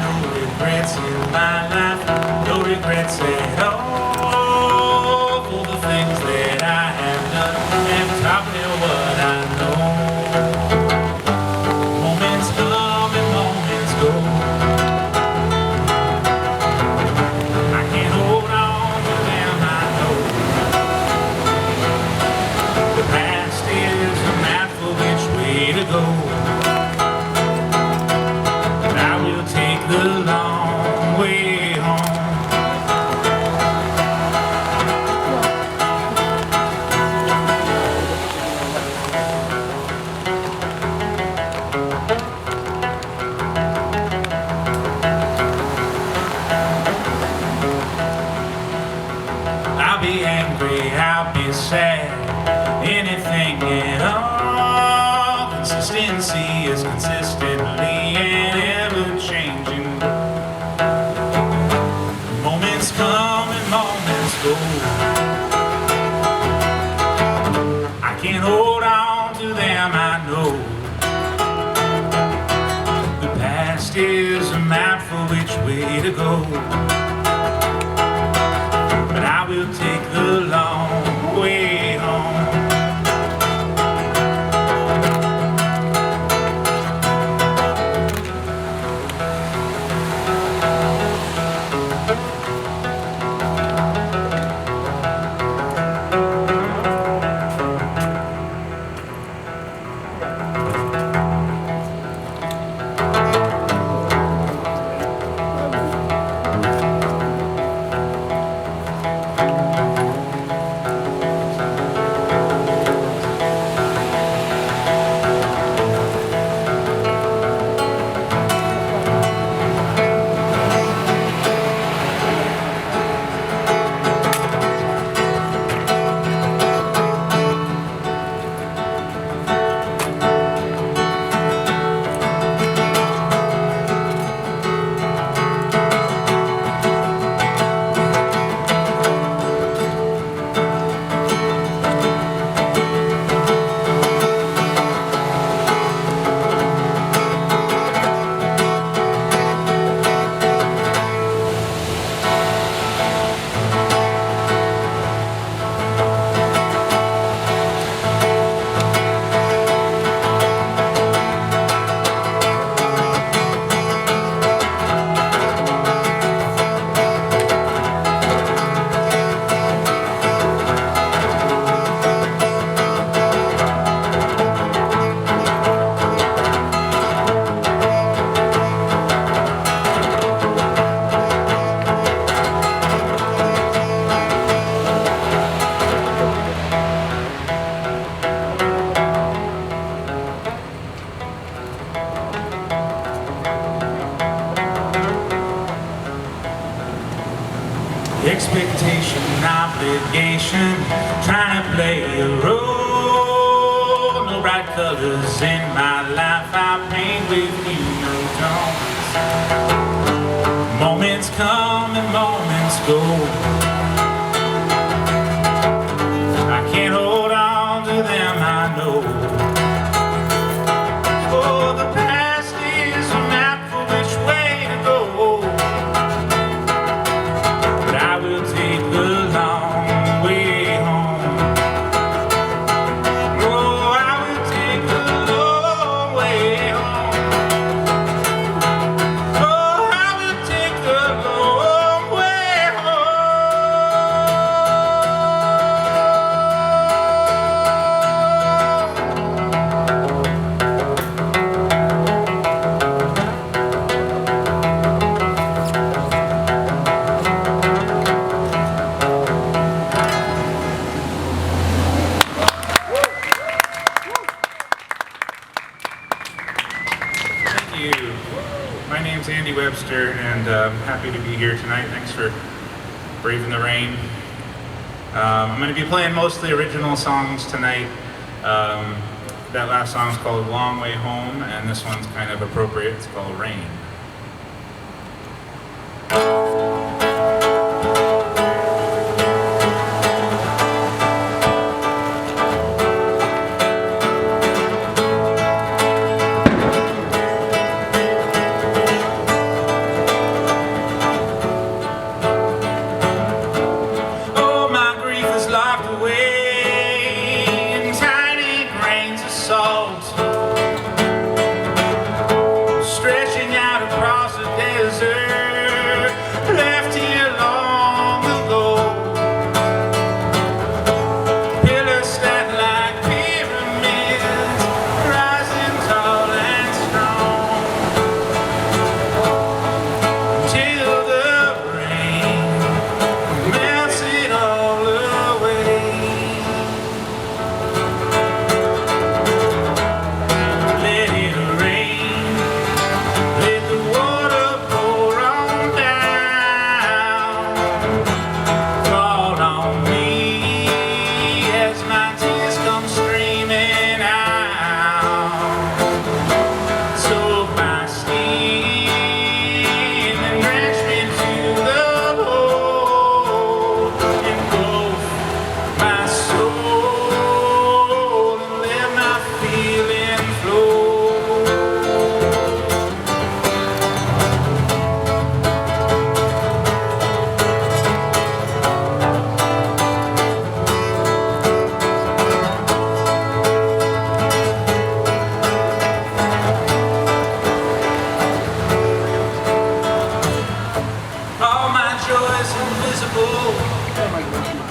no regrets in my life, no regrets at all for the things that I have done and taught me what I know. Moments come and moments go. I can't hold on to them, I know. The past is a map for which way to go. The long way home. I'll be angry, I'll be sad, anything at all. Consistency is consistently and ever changing. Moments come and moments go. I can't hold on to them, I know. The past is a map for which way to go. But I will take the long way home. Expectation, obligation, trying to play a role. No bright colors in my life, I paint with you, no tones. Moments come and moments go. I can't hold on to them, I know. Oh, the past is a map for which way to go. I will take the long way home. Oh, I will take the long way home. Oh, I will take the long way My name's Webster, and I'm happy to be here tonight. Thanks for braving the rain. I'm going to be playing mostly original songs tonight. That last song is called Long Way Home, and this one's kind of appropriate. It's called Rain.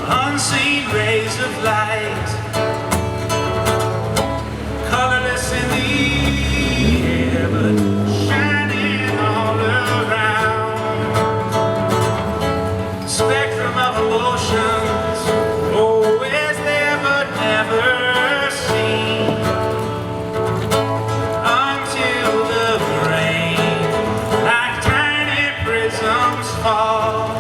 unseen rays of light, colorless in the air, but shining all around. Spectrum of emotions, always there but never seen, until the rain, like tiny prisms, fall.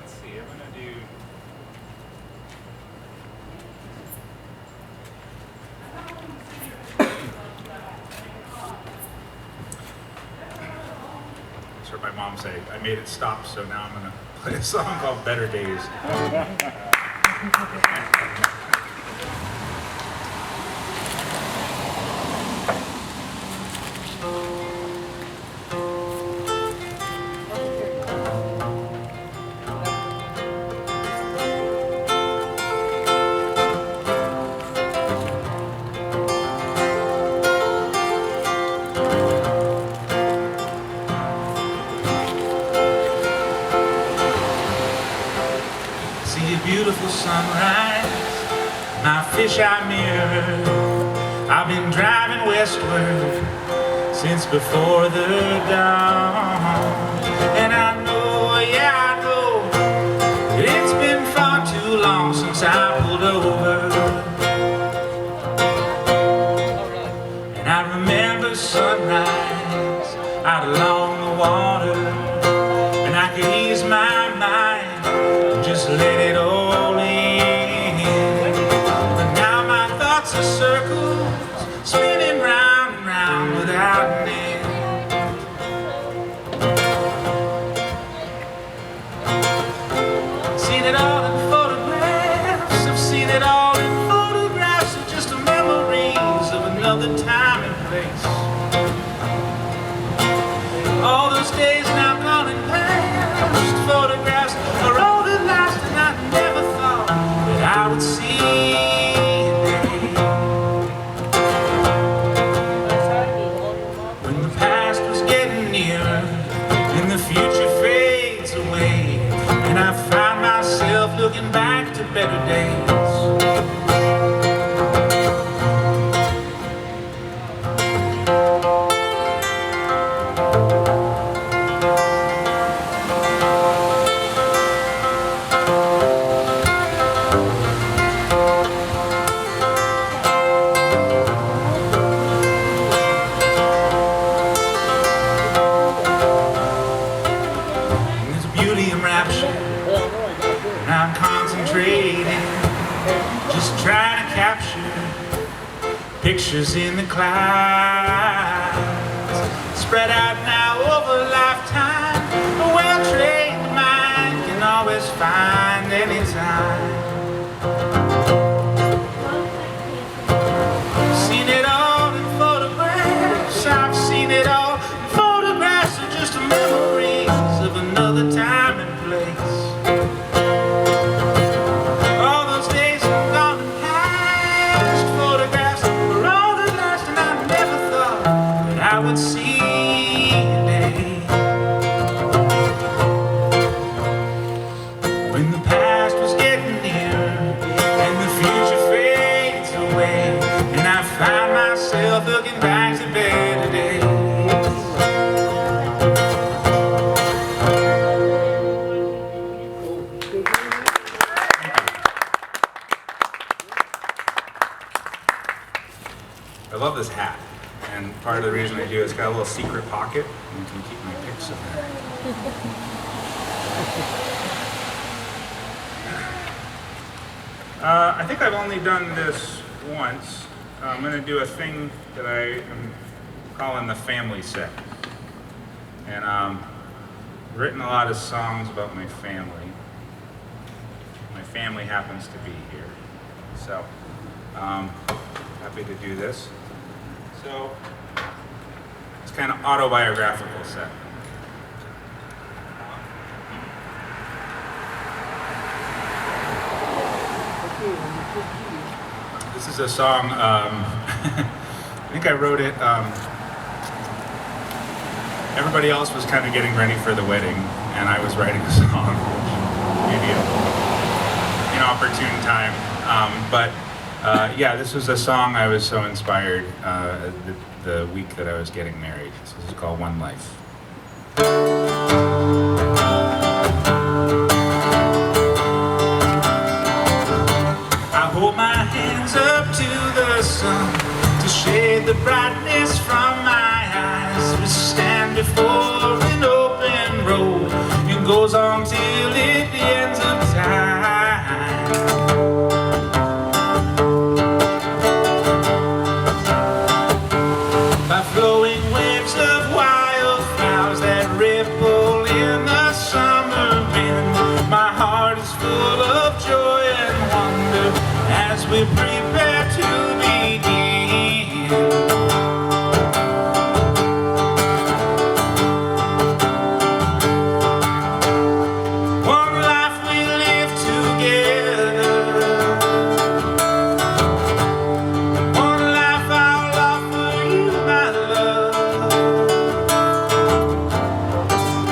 Let's see, I'm gonna do. That's what my mom said. I made it stop, so now I'm gonna play a song called Better Days. See a beautiful sunrise, my fisheye mirror. I've been driving westward since before the dawn, and I know, yeah I know, that it's been far too long since I pulled over. And I remember sunrise out along the water, and I could ease my mind, just let it all in. But now my thoughts are circles spinning round and round without an end. Seen it all in photographs, I've seen it all in photographs. looking back to better days. I'm concentrating, just trying to capture pictures in the clouds, spread out now over a lifetime. A well-trained mind can always find any time. Seen it all in photographs, I've seen it all. Photographs are just memories of another time and place. I would see a day when the past was getting nearer and the future fades away, and I find myself looking back to better days. I love this hat. And part of the reason I do is it's got a little secret pocket, and I can keep my picks in there. I think I've only done this once. I'm going to do a thing that I am calling the family set. And I've written a lot of songs about my family. My family happens to be here. So, happy to do this. So, it's kind of autobiographical set. This is a song, I think I wrote it, everybody else was kind of getting ready for the wedding, and I was writing a song, maybe an inopportune time, but yeah, this was a song I was so inspired the week that I was getting married. So this is called One Life. I hold my hands up to the sun to shade the brightness from my eyes. We stand before an open road. It goes on till it ends of time. Flowing waves of wildflowers that ripple in the summer wind. My heart is full of joy and wonder as we prepare to begin. One life we live together. One life I'll offer you, my love.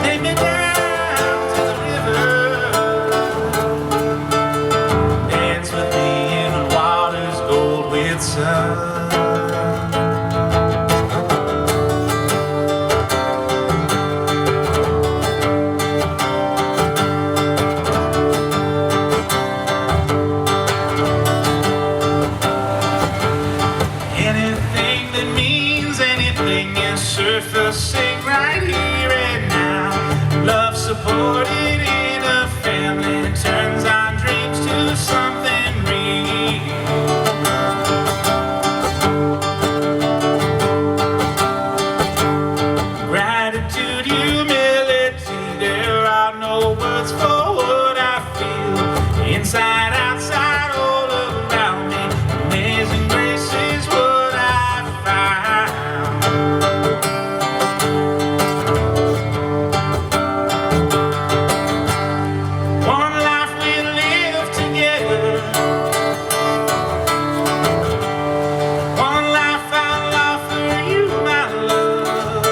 Take me down to the river, dance with me in the water's gold with sun. Anything that means anything is surfacing right here and now. Love supported in a family turns our dreams to something real. Gratitude, humility, there are no words for what I feel. Inside, outside, all around me, amazing grace is what I found. One life we live together. One life I'll offer you, my love.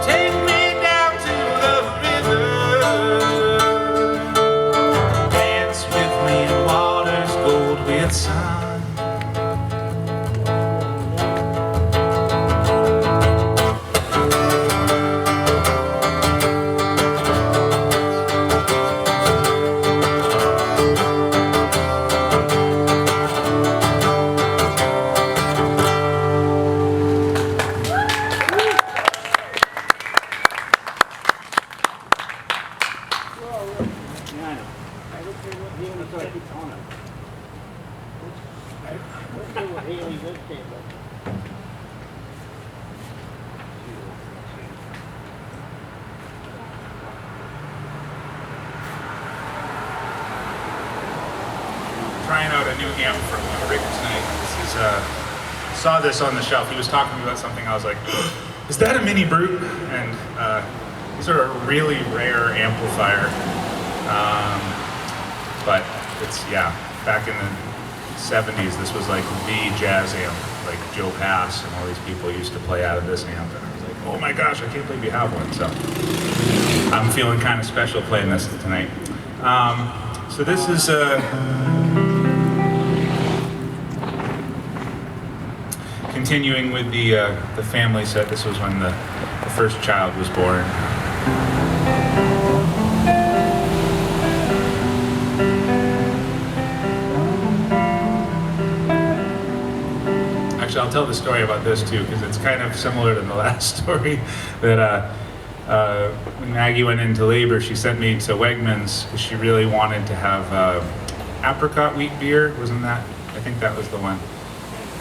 Take me down to the river. Trying out a new amp from Rick tonight. This is saw this on the shelf. He was talking to me about something. I was like, "Is that a mini brute?" And these are a really rare amplifier. But it's back in the '70s. This was like the jazz amp. Like Joe Pass and all these people used to play out of this amp. And I was like, "Oh my gosh, I can't believe you have one." So I'm feeling kind of special playing this tonight. So this is continuing with the family set. This was when the first child was born. Actually, I'll tell the story about this too, because it's kind of similar to the last story. That when Maggie went into labor, she sent me to Wegmans because she really wanted to have apricot wheat beer. Wasn't that? I think that was the one.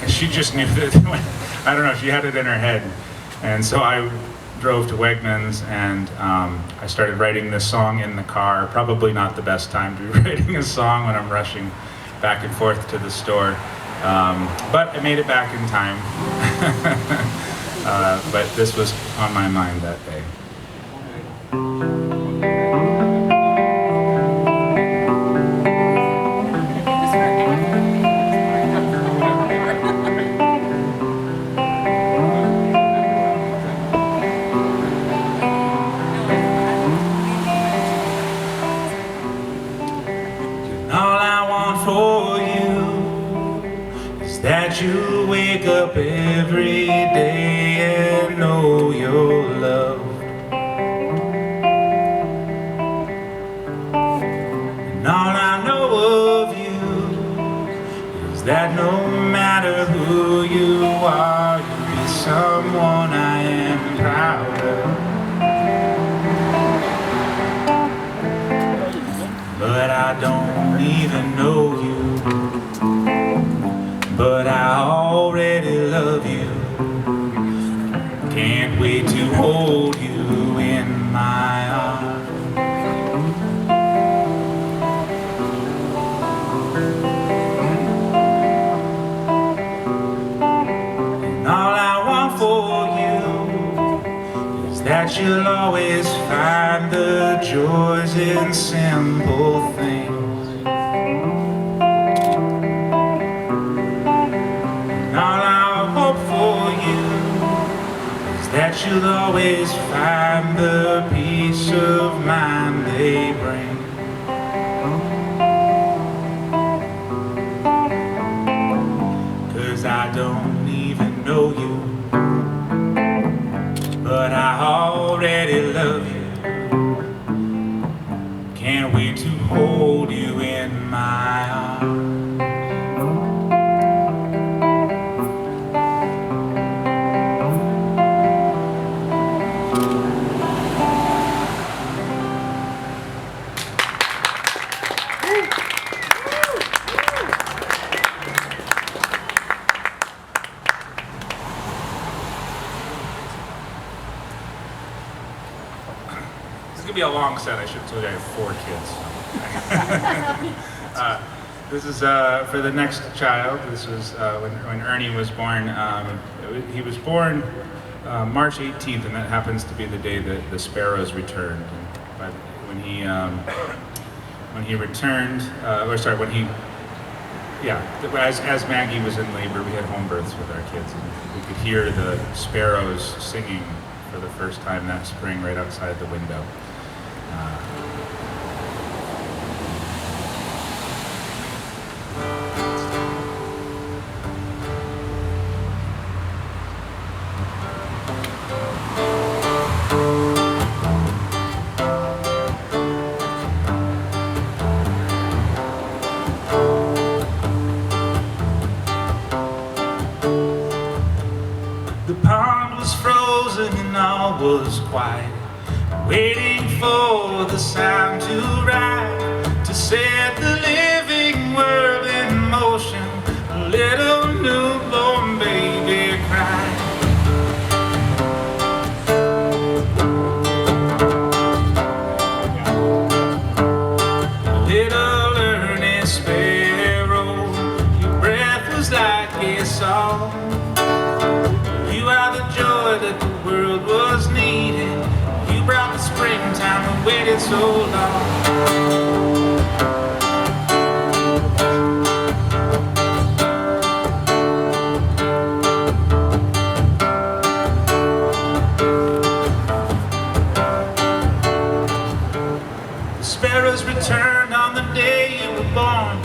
And she just knew that, I don't know, she had it in her head. And so I drove to Wegmans and I started writing this song in the car. Probably not the best time to be writing a song when I'm rushing back and forth to the store. But I made it back in time. But this was on my mind that day. That you wake up every day and know you're loved. And all I know of you is that no matter who you are, you'll be someone I am proud of. But I don't even know you. But I already love you. Can't wait to hold you in my arms. And all I want for you is that you'll always find the joys in simple things. That you'll always find the peace of mind they bring. Cause I don't even know you, but I already love you. Can't wait to hold you in my arms. This is gonna be a long set. I should have told you I have 4 kids. This is for the next child. This was when Ernie was born. He was born March 18th, and that happens to be the day that the sparrows returned. But when he returned, as Maggie was in labor, we had home births with our kids, and we could hear the sparrows singing for the first time that spring right outside the window. The pond was frozen and all was quiet, waiting for the sound to rise to set the waited so long. Sparrows returned on the day you were born.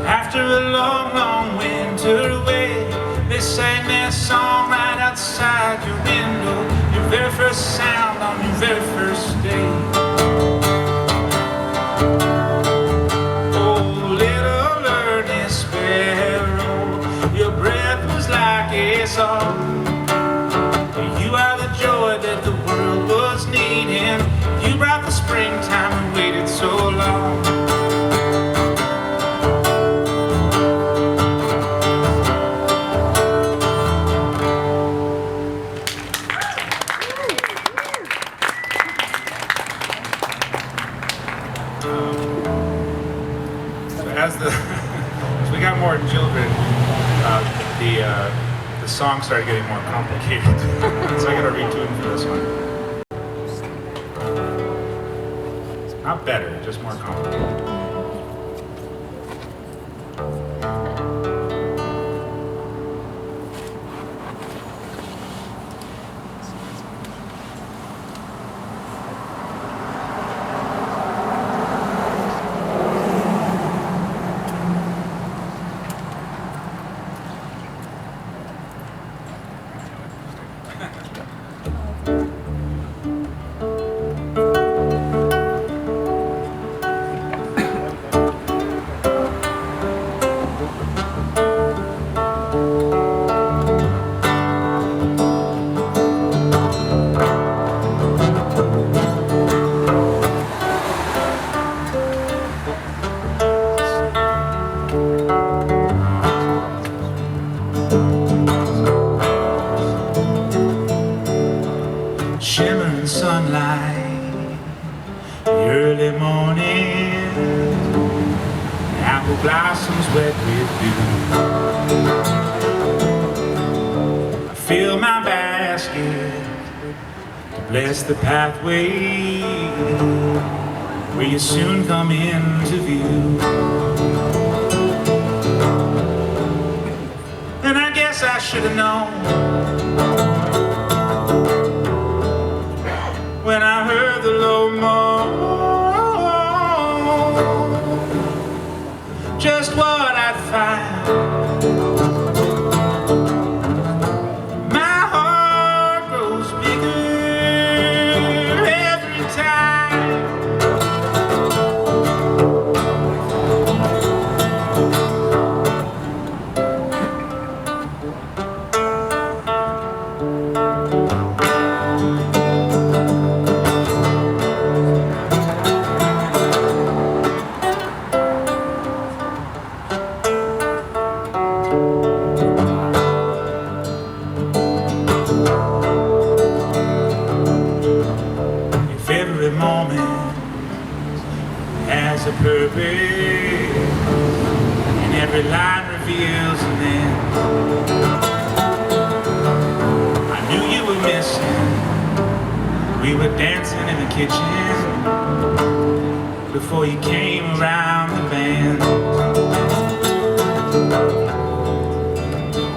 After a long, long winter away, they sang their song right outside your window. Your very first sound on your very first day. Oh, little earnest sparrow, your breath was like a song. You are the joy that the world was needing. You brought the springtime and waited so long. So as we got more children, the song started getting more complicated. So I gotta retune for this one. Not better, just more complicated. Shimmering sunlight, the early morning, apple blossoms wet with dew. I fill my basket to bless the pathway where you soon come into view. And I guess I should have known when I heard the low moan, just what I'd find. My heart grows bigger every time. Every moment has a purpose, and every line reveals an end. I knew you were missing. We were dancing in the kitchen before you came around the bend.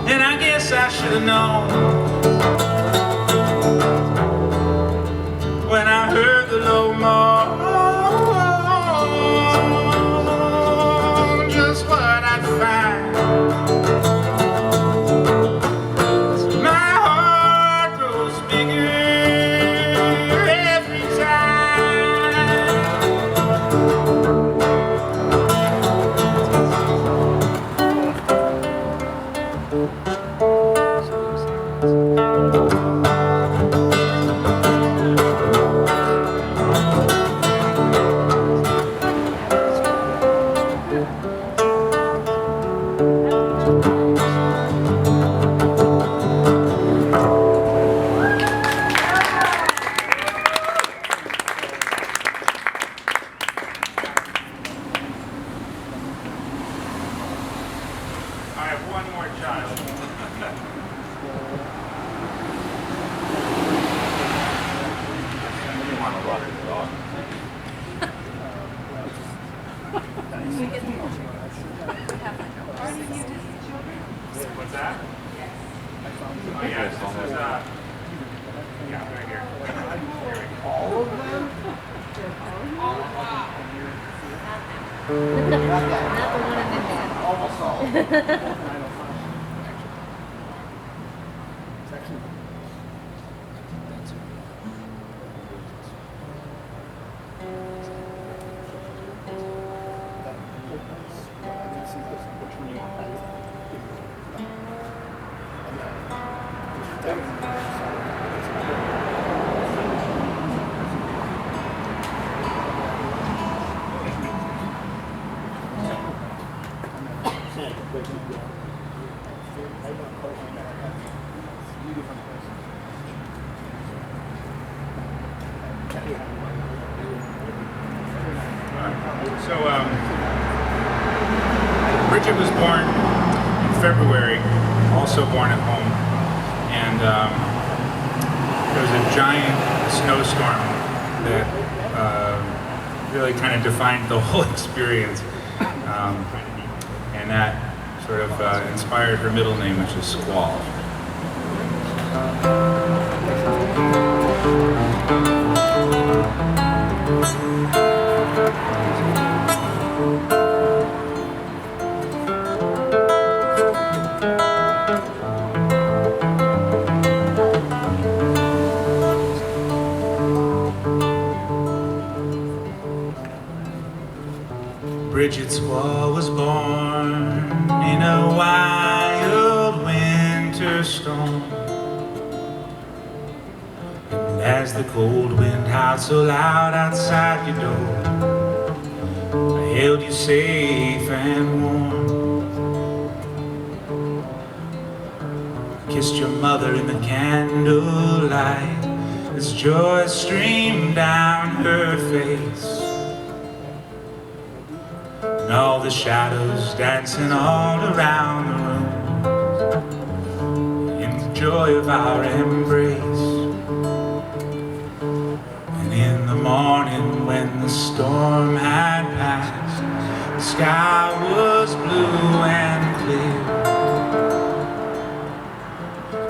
And I guess I should have known when I heard the low moan, just what I'd find. My heart grows bigger every time. What's that? Oh yeah, this is yeah, right here. All of them? Not the one in the head. Almost all. So, Bridget was born in February, also born at home, and there was a giant snowstorm that really kind of defined the whole experience, and that sort of inspired her middle name, which is Squall. Bridget Squall was born in a wild winter storm, and as the cold wind howled so loud outside your door, I held you safe and warm. I kissed your mother in the candlelight as joy streamed down her face, and all the shadows dancing all around the room in the joy of our embrace. And in the morning when the storm had passed, the sky was blue and clear.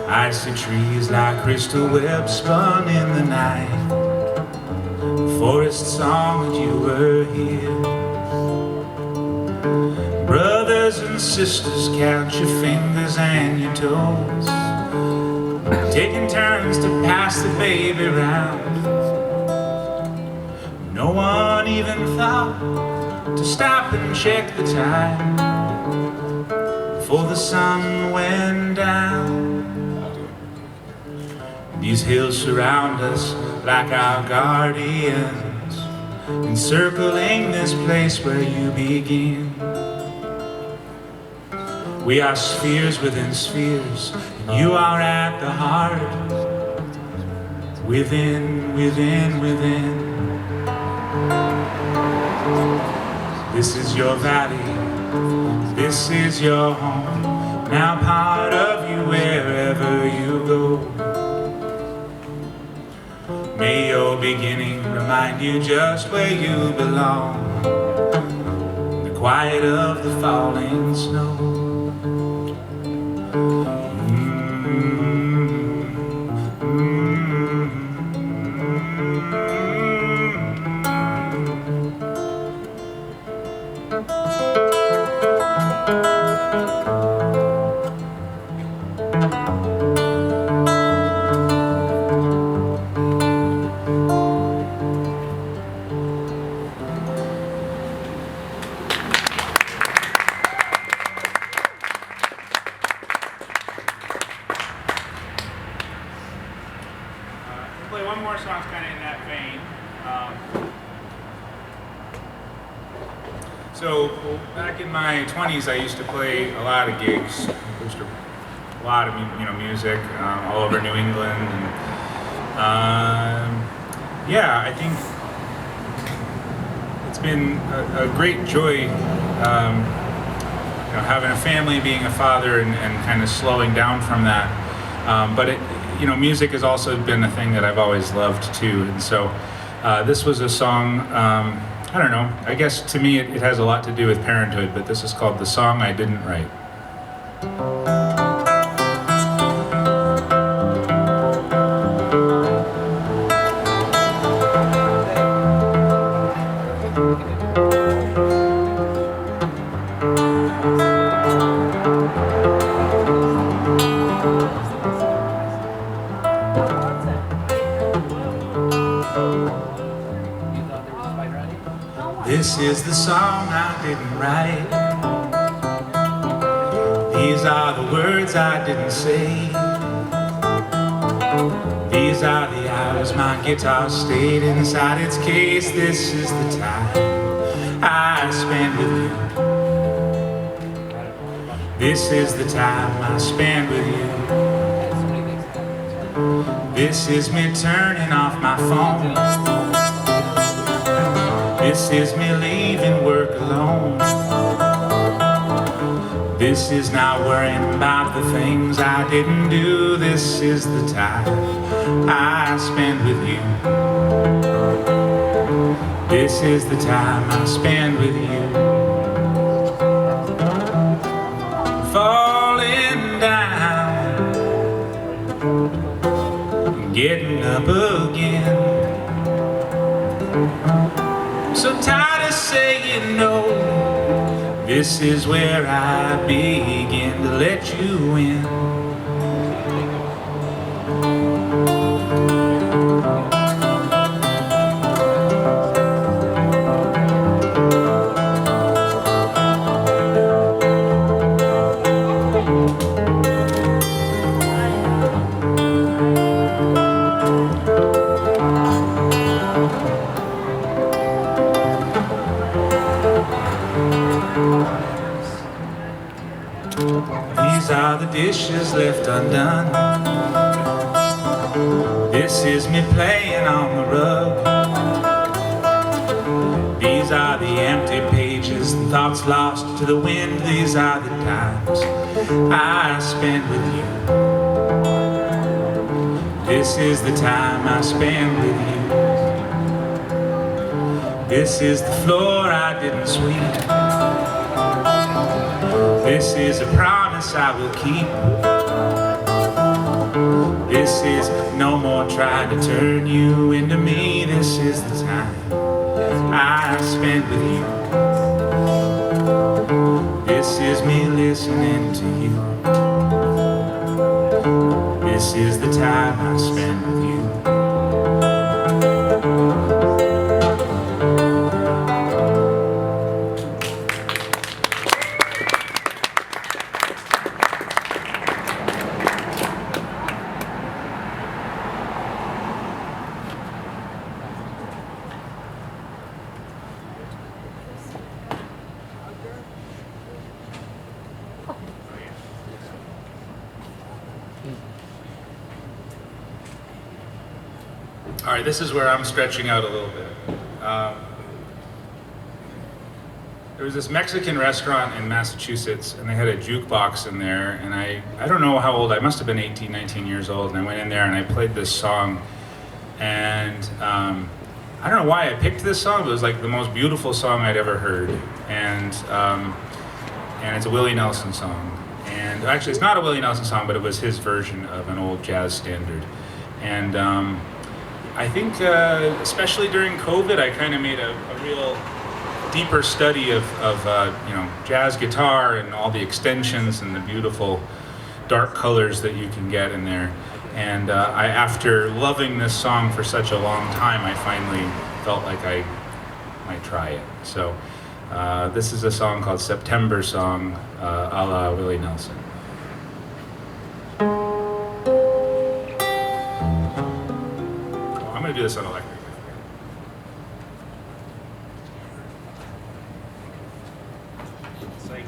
Icy trees like crystal web spun in the night, the forest song that you were here. Brothers and sisters, count your fingers and your toes, taking turns to pass the baby round. No one even thought to stop and check the time before the sun went down. These hills surround us like our guardians, encircling this place where you begin. We are spheres within spheres, and you are at the heart, within, within, within. This is your valley, this is your home, now part of you wherever you go. May your beginning remind you just where you belong, the quiet of the falling snow. Play one more song kind of in that vein. So back in my 20s, I used to play a lot of gigs, a lot of music all over New England. And, yeah, I think it's been a great joy, having a family, being a father, and kind of slowing down from that. But music has also been a thing that I've always loved too, and so this was a song I don't know. I guess to me it has a lot to do with parenthood, but this is called The Song I Didn't Write. This is the song I didn't write. These are the words I didn't say. These are the hours my guitar stayed inside its case. This is the time I spend with you. This is the time I spend with you. This is me turning off my phone. This is me leaving work alone. This is not worrying about the things I didn't do. This is the time I spend with you. This is the time I spend with you. Falling down, getting up again. So tired of saying no. This is where I begin to let you in. These are the dishes left undone. This is me playing on the rug. These are the empty pages and thoughts lost to the wind. These are the times I spend with you. This is the time I spend with you. This is the floor I didn't sweep. This is a promise I will keep. This is no more trying to turn you into me. This is the time I spend with you. This is me listening to you. This is the time I spend with you. All right, this is where I'm stretching out a little bit. There was this Mexican restaurant in Massachusetts, and they had a jukebox in there, and I don't know how old, I must have been 18, 19 years old, and I went in there and I played this song, and I don't know why I picked this song, but it was like the most beautiful song I'd ever heard, and it's a Willie Nelson song. And actually, it's not a Willie Nelson song, but it was his version of an old jazz standard. And I think, especially during COVID, I kind of made a real deeper study of jazz guitar and all the extensions and the beautiful dark colors that you can get in there. And after loving this song for such a long time, I finally felt like I might try it. So this is a song called September Song, a la Willie Nelson. I'm going to do this on electric. Psych.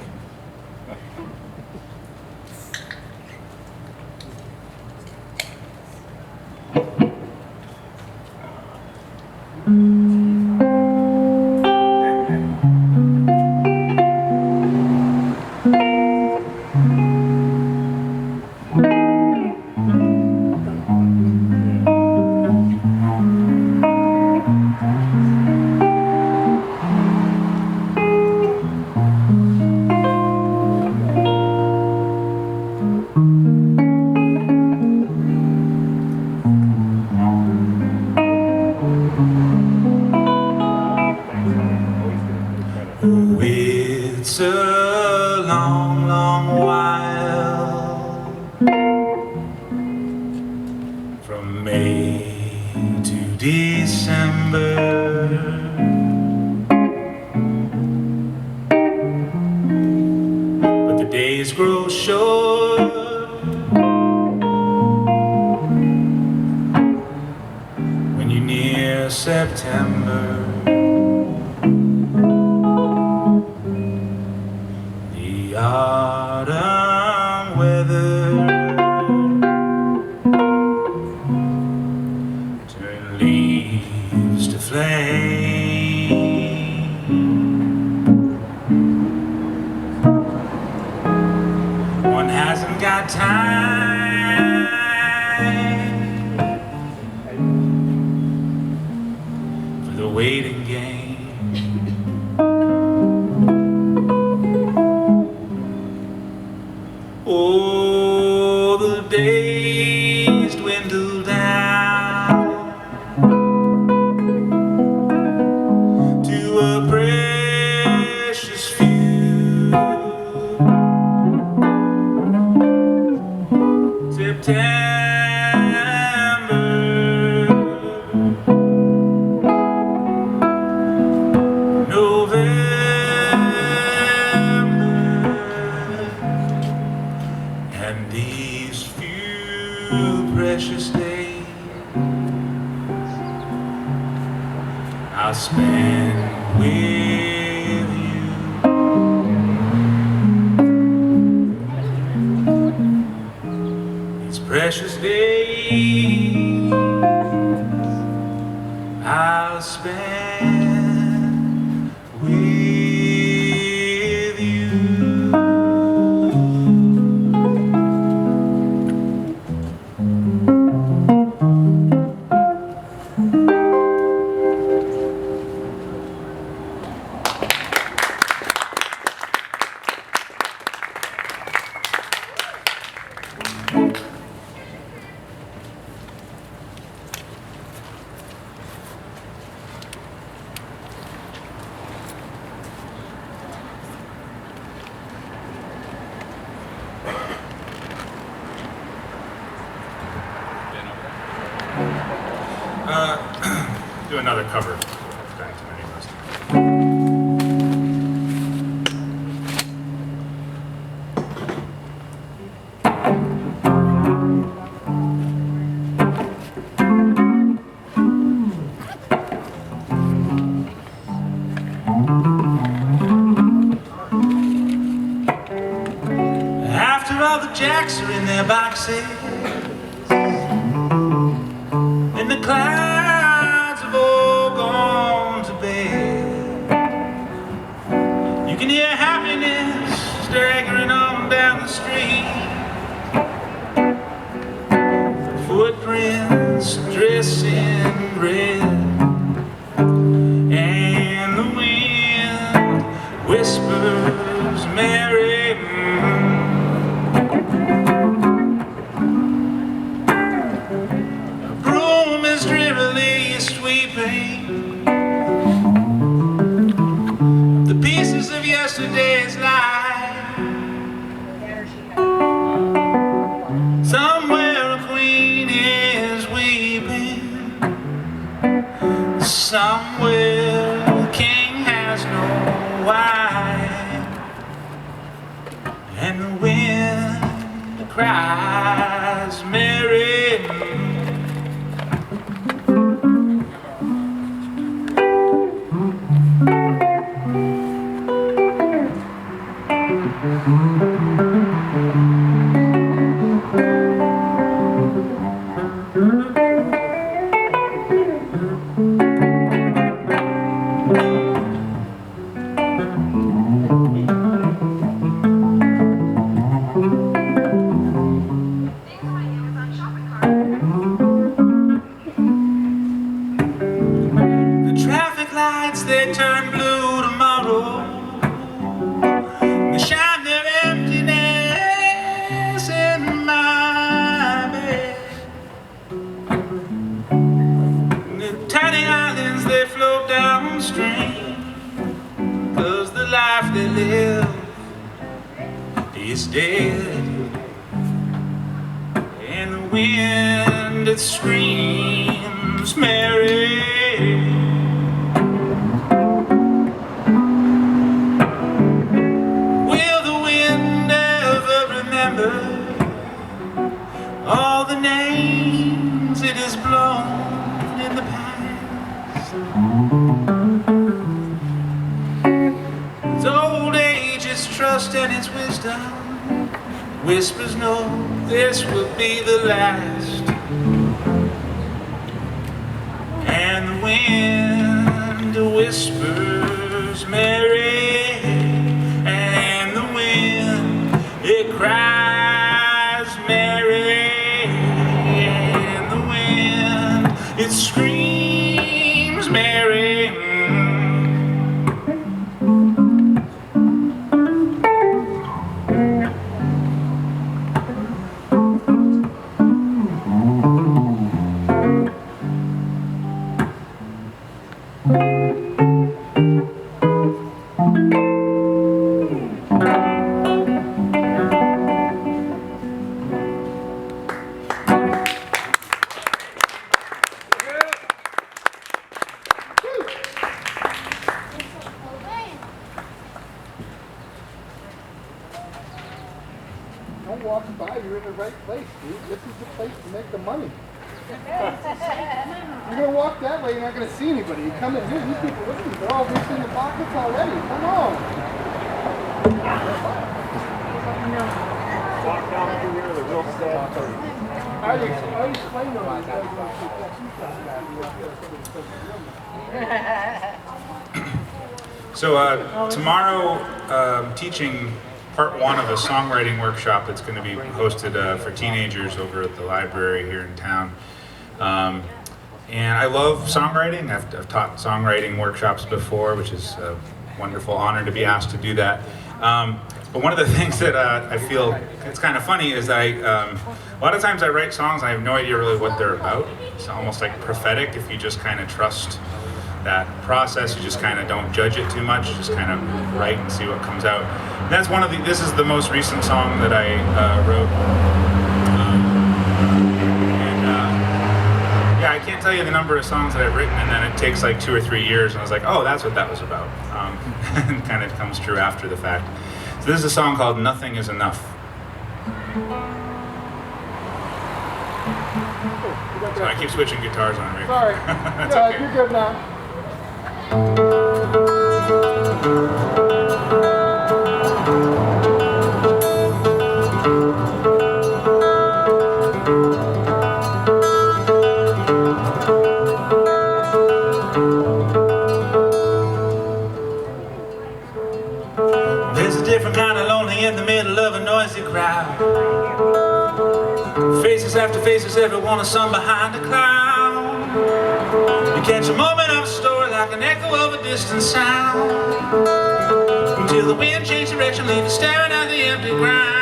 It's a long, long while from May to December, but the days grow short when you're near September. The autumn weather turn leaves to flame. One hasn't got time for the waiting game. Oh, the days dwindle down to a precious few. September, November, and these few precious days I'll spend with you. These precious days I'll spend with you. Do another cover. I've done too many of those. After all the jacks are in their boxes and the clouds have all gone to bed, you can hear happiness staggering on down the street. Footprints dressed in red, and the wind whispers Mary. A broom is drearily sweeping the pieces of yesterday's life. Somewhere a queen is weeping, somewhere the king has no wife, and the wind cries Mary. They turn blue tomorrow. They shine their life they live is dead. And the wind, it screams Mary. Will the wind ever remember all the names it has blown in the past? Its old age, its trust and its wisdom whispers no, this will be the last. And the wind whispers Mary, and the wind, it cries Mary, and the wind, it screams Mary. Don't walk by, you're in the right place, dude. This is the place to make the money. You're going to walk that way, you're not going to see anybody. You come in here, these people, listen, they're all reaching the pockets already. Come on. Walk down through here, the real sad place. I explained to them. So tomorrow, teaching part one of a songwriting workshop that's going to be hosted for teenagers over at the library here in town. And I love songwriting. I've taught songwriting workshops before, which is a wonderful honor to be asked to do that. But one of the things that I feel it's kind of funny is that a lot of times I write songs, I have no idea really what they're about. It's almost like prophetic if you just kind of trust that process. You just kind of don't judge it too much. You just kind of write and see what comes out. And that's one of the. This is the most recent song that I wrote. Yeah, I can't tell you the number of songs that I've written, and then it takes like 2 or 3 years, and I was like, oh, that's what that was about. And kind of comes true after the fact. So this is a song called "Nothing Is Enough." So I keep switching guitars on, Rick. Sorry. That's Yeah, okay. you're good now. There's a different kind of lonely in the middle of a noisy crowd. Faces after faces, everyone is some behind a cloud. You catch a moment of a story like an echo of a distant sound, until the wind changes direction, leave you staring at the empty ground.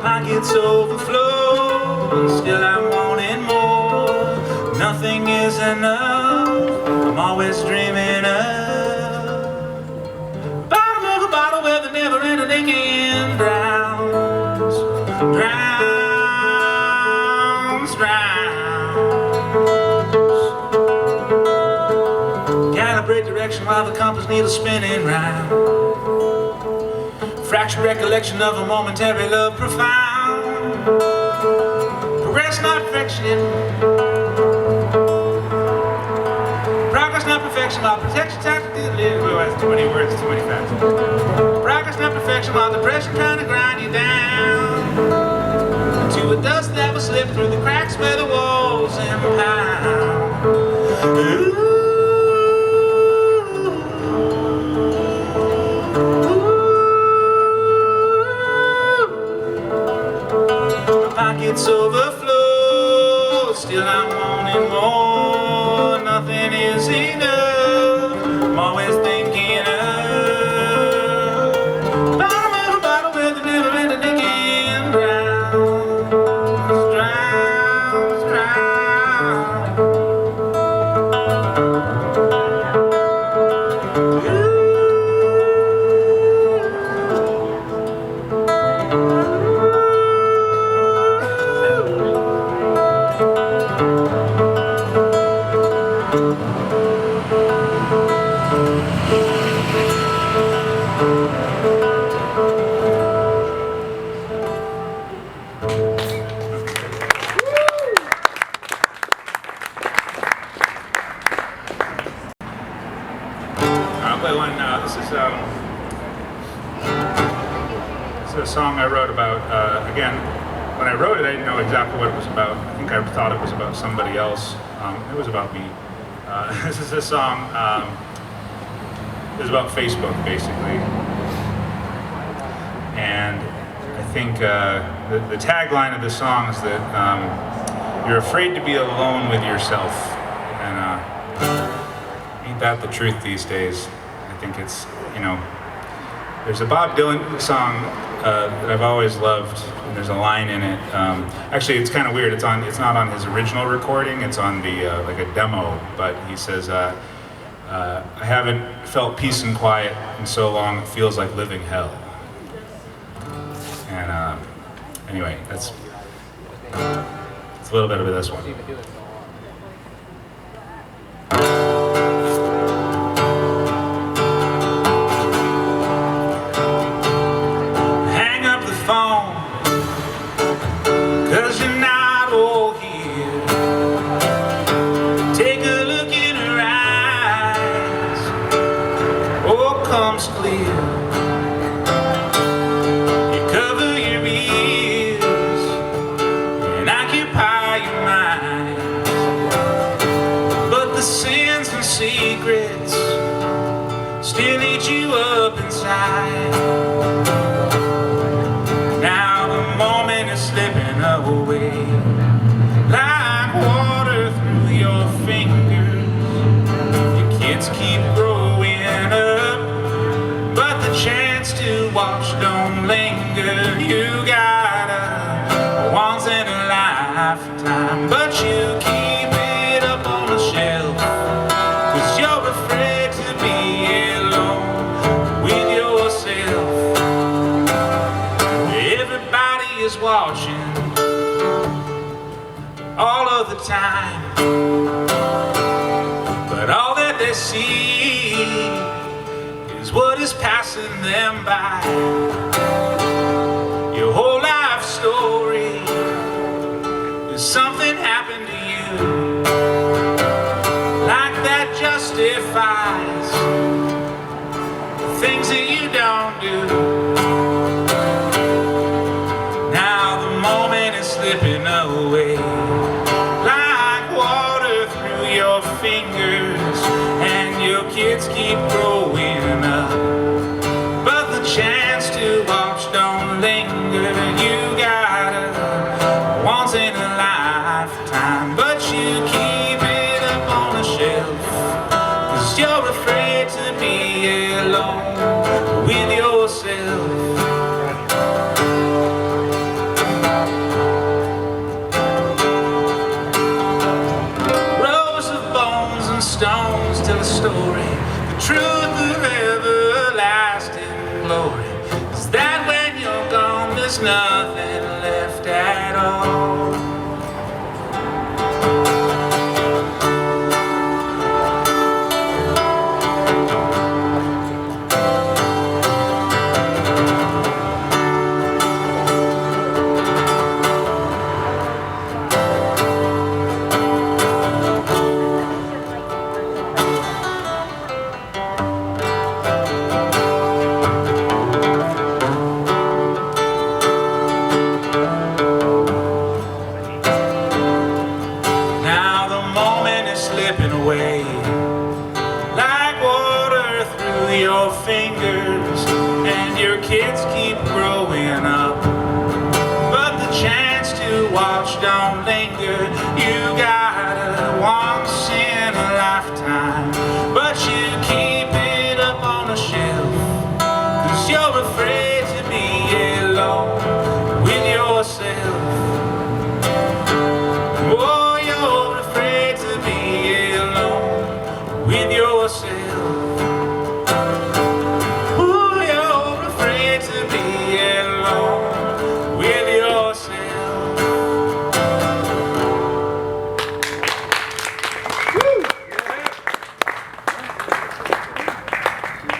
Pockets overflow, and still I'm wanting more. Nothing is enough, I'm always dreaming of bottom of a bottle where the never-ending aching drowns, drowns, drowns. Calibrate direction while the compass needle's spinning round. Fractured recollection of a momentary love profound. Progress not perfection. Progress not perfection while protection that's too many words, too many facts. Progress not perfection while depression trying to grind you down to a dust that will slip through the cracks where the walls impound. Ooh. Pockets overflow, still I'm wanting more. Nothing is enough, I'm always thinking of bottom of a bottle where the never-ending aching drowns. song I wrote about, again, when I wrote it, I didn't know exactly what it was about. I think I thought it was about somebody else. It was about me. This is a song, it was about Facebook, basically. And I think the tagline of the song is that you're afraid to be alone with yourself. And ain't that the truth these days? I think it's, you know, there's a Bob Dylan song that I've always loved, and there's a line in it. Actually, it's kind of weird. It's not on his original recording. It's on the like a demo. But he says, "I haven't felt peace and quiet in so long. It feels like living hell." And anyway, that's a little bit of this one. Cause you're not all here. Take a look in her eyes. All comes clear. You cover your ears and occupy your mind. But the sins and secrets still eat you up inside. Slipping away like water through your fingers. Your kids keep growing up, but the chance to watch don't linger. You got a once in a lifetime, but you keep it up on the shelf, 'cause you're afraid to be alone with yourself. Everybody is watching all of the time, but all that they see is what is passing them by. Your whole life story is something happened to you, like that justifies the things that you don't do. Slipping away like water through your fingers, and your kids keep growing up, but the chance to watch don't linger. You got a once in a lifetime, but you keep it up on the shelf, 'cause you're afraid to be alone with yourself. Stones tell a story, the truth of everlasting glory. Is that when you're gone, there's nothing left at all. Slipping away like water through your fingers, and your kids keep growing up, but the chance to watch don't linger. You got a once in a lifetime, but you keep it up on a shelf, 'cause you're afraid to be alone with yourself. Oh, you're afraid to be alone with yourself. Ooh, you're afraid to be alone with yourself.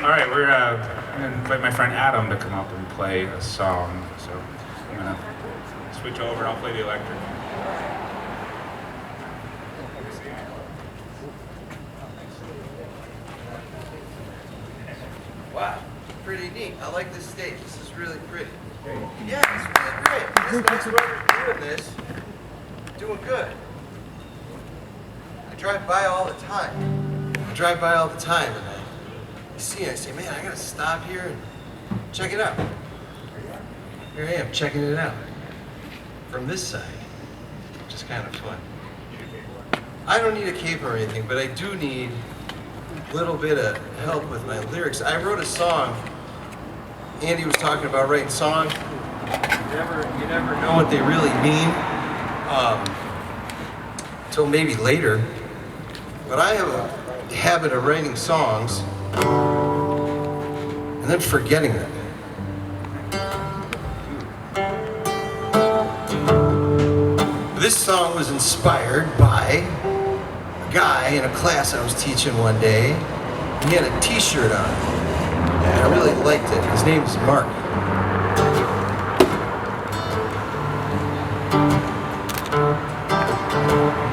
All right, we're gonna invite my friend Adam to come up and play a song. So I'm gonna switch over. I'll play the electric. Wow, pretty neat. I like this stage. This is really pretty. Yeah, it's really great. This next whoever's doing this, doing good. I drive by all the time. And I see it, I say, man, I gotta stop here and check it out. Here I am, checking it out. From this side, which is kind of fun. I don't need a cape or anything, but I do need a little bit of help with my lyrics. I wrote a song. Andy was talking about writing songs. You never know what they really mean until maybe later. But I have a habit of writing songs and then forgetting them. This song was inspired by a guy in a class I was teaching one day. He had a t-shirt on, and I really liked it. His name is Mark.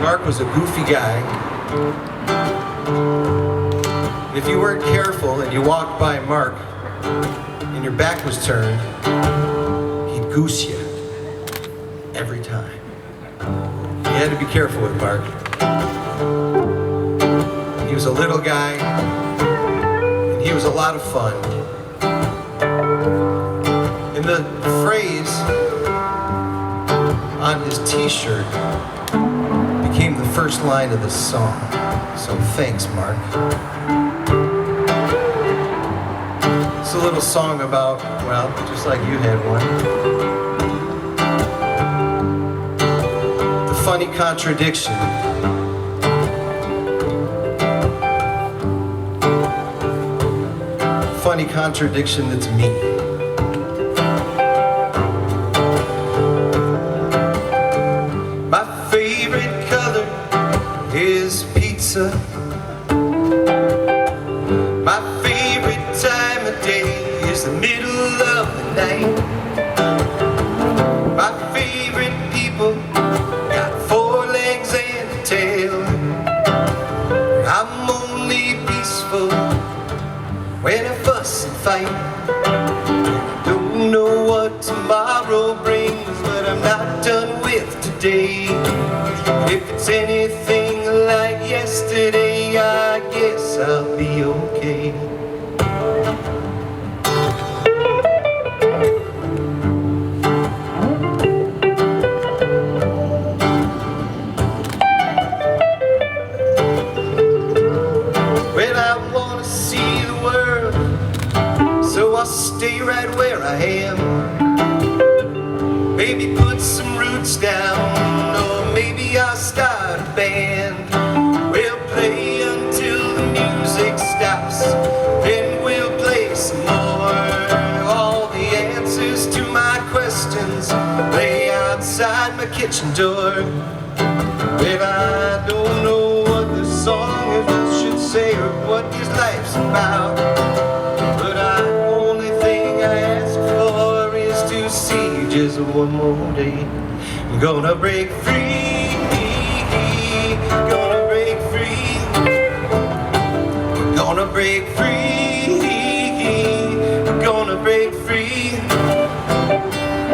Mark was a goofy guy. And if you weren't careful and you walked by Mark and your back was turned, he'd goose you every time. You had to be careful with Mark. He was a little guy, and he was a lot of fun. And the phrase on his t-shirt became the first line of the song. So thanks, Mark. It's a little song about, well, just like you had one. Funny contradiction. Funny contradiction that's me. My favorite color is pizza. My favorite time of day is the middle of the night. My favorite people I'm only peaceful when I fuss and fight. Don't know what tomorrow brings, but I'm not done with today. If it's anything like yesterday, I guess I'll be okay. Stay right where I am. Maybe put some roots down, or maybe I'll start a band. We'll play until the music stops, then we'll play some more. All the answers to my questions lay outside my kitchen door. Well, I don't know what the song should say or what this life's about, but just one more day. I'm gonna break free, gonna break free. We're gonna break free, we're gonna break free.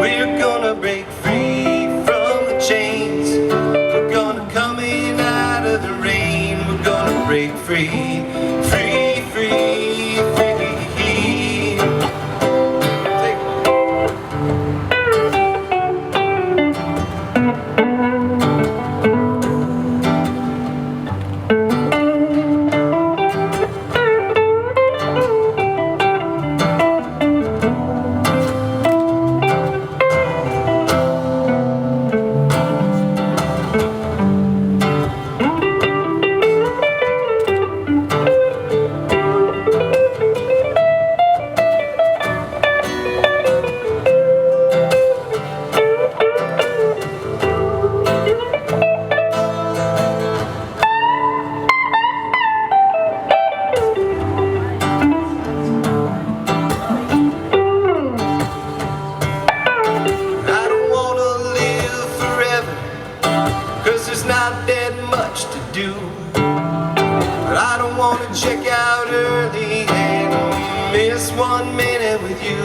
We're gonna break free from the chains. We're gonna come in out of the rain. We're gonna break free, free, free, free. Check out early and miss 1 minute with you.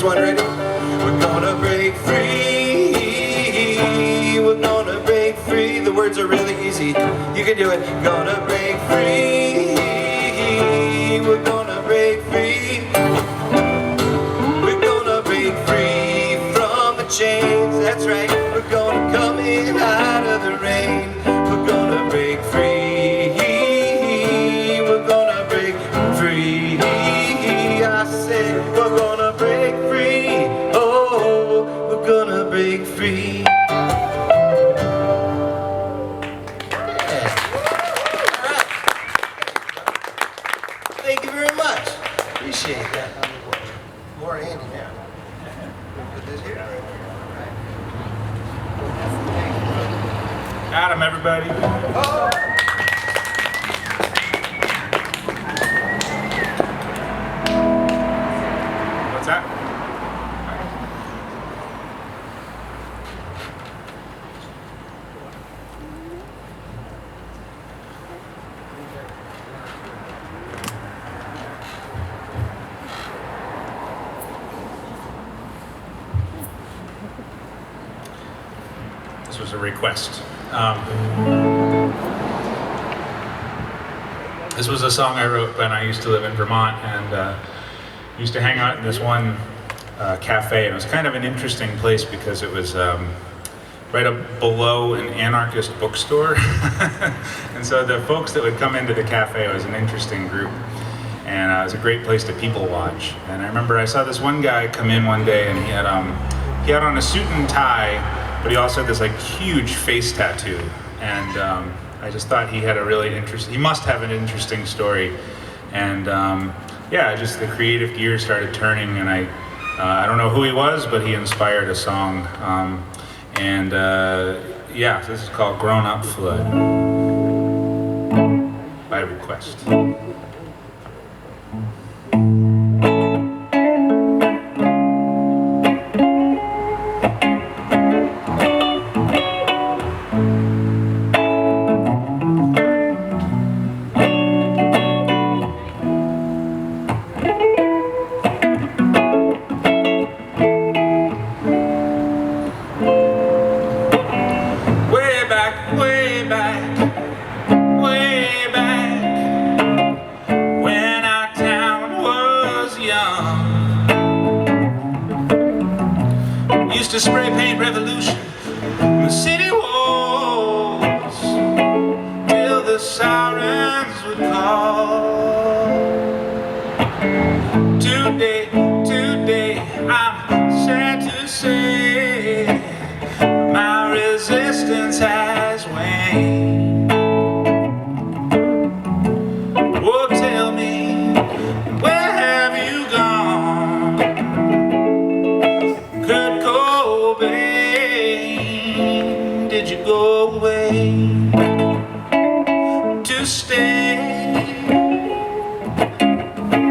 one, ready? We're gonna break free. We're gonna break free. The words are really easy. You can do it. Gonna break free. We're gonna break free. We're gonna break free from the chains. That's right. We're gonna come in out of the rain. We're gonna break free. We're gonna break free. I said we're gonna break free. Oh, we're gonna break free. Yeah. All right. Thank you very much. Appreciate that. More Andy now. Put this here. Got him, everybody. What's that? This was a request. This was a song I wrote when I used to live in Vermont, and used to hang out in this one cafe. And it was kind of an interesting place because it was right up below an anarchist bookstore. And so the folks that would come into the cafe was an interesting group. And it was a great place to people watch. And I remember I saw this one guy come in one day, and he had on a suit and tie, but he also had this like huge face tattoo. And I just thought he had a really he must have an interesting story. And yeah, just the creative gears started turning, and I don't know who he was, but he inspired a song. Yeah, this is called Grown Up Flood by request. Way back, when our town was young, used to spray paint revolution in the city walls till the sirens would call. Today, I'm sad to say my resistance has waned. Oh, tell me, where have you gone? Kurt Cobain, did you go away to stay?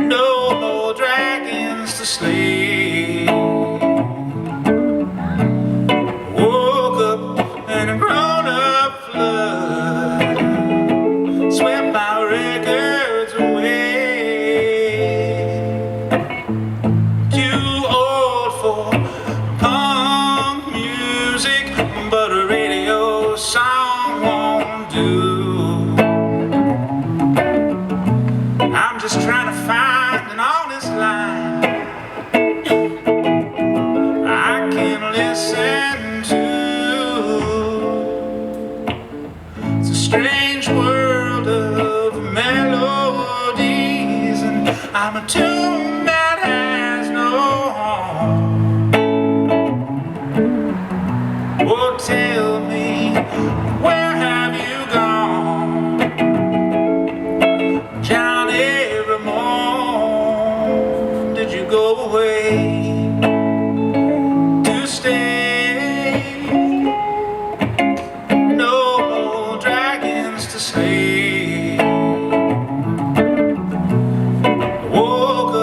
No more dragons to slay. Woke up in a grown-up flood, swept my records away. Too old for punk music, but a radio song won't do. I'm just trying to find an honest line I can listen to. It's a strange world of melodies, and I'm a tune that has no home. Oh, tell me, where have you gone, Johnny Ramone? Did you go away to stay? No more dragons to slay. I woke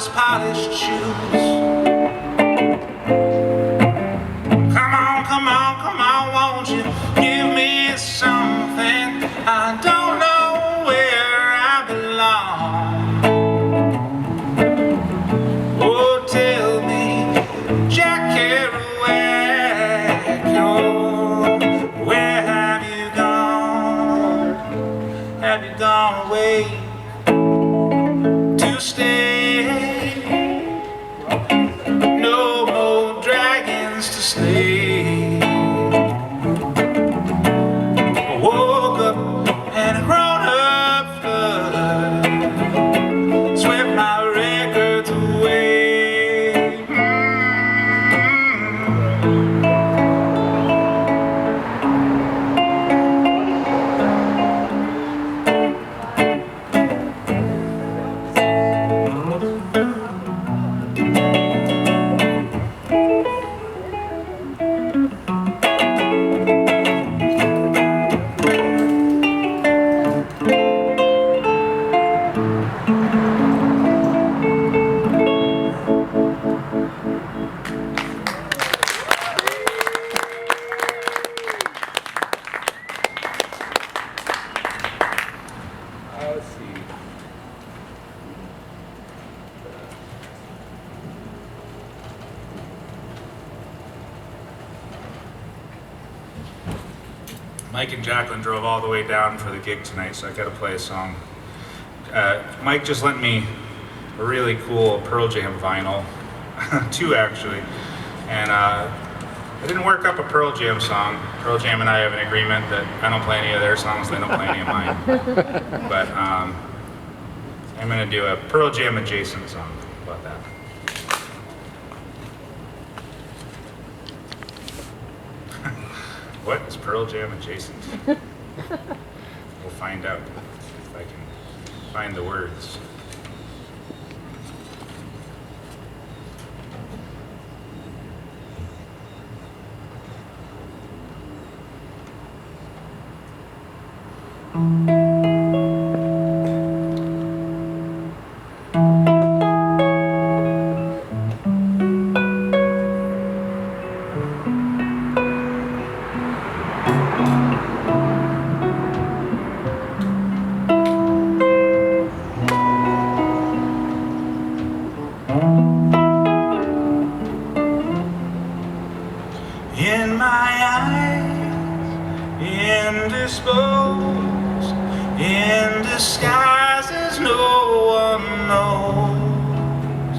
mother's polished shoes. Come on, come on, come on, won't you give me something? I don't know where I belong. Oh, tell me, Jack Kerouac, oh, where have you gone? Have you gone away to stay? No more dragons to slay. I woke up and a grown-up flood swept my records away. Let's see. Mike and Jacqueline drove all the way down for the gig tonight, so I gotta play a song. Mike just lent me a really cool Pearl Jam vinyl, two actually, and I didn't work up a Pearl Jam song. Pearl Jam and I have an agreement that I don't play any of their songs, they don't play any of mine. But I'm gonna do a Pearl Jam adjacent song. How about that? What is Pearl Jam adjacent? We'll find out if I can find the words. In my eyes, indisposed, in disguises no one knows,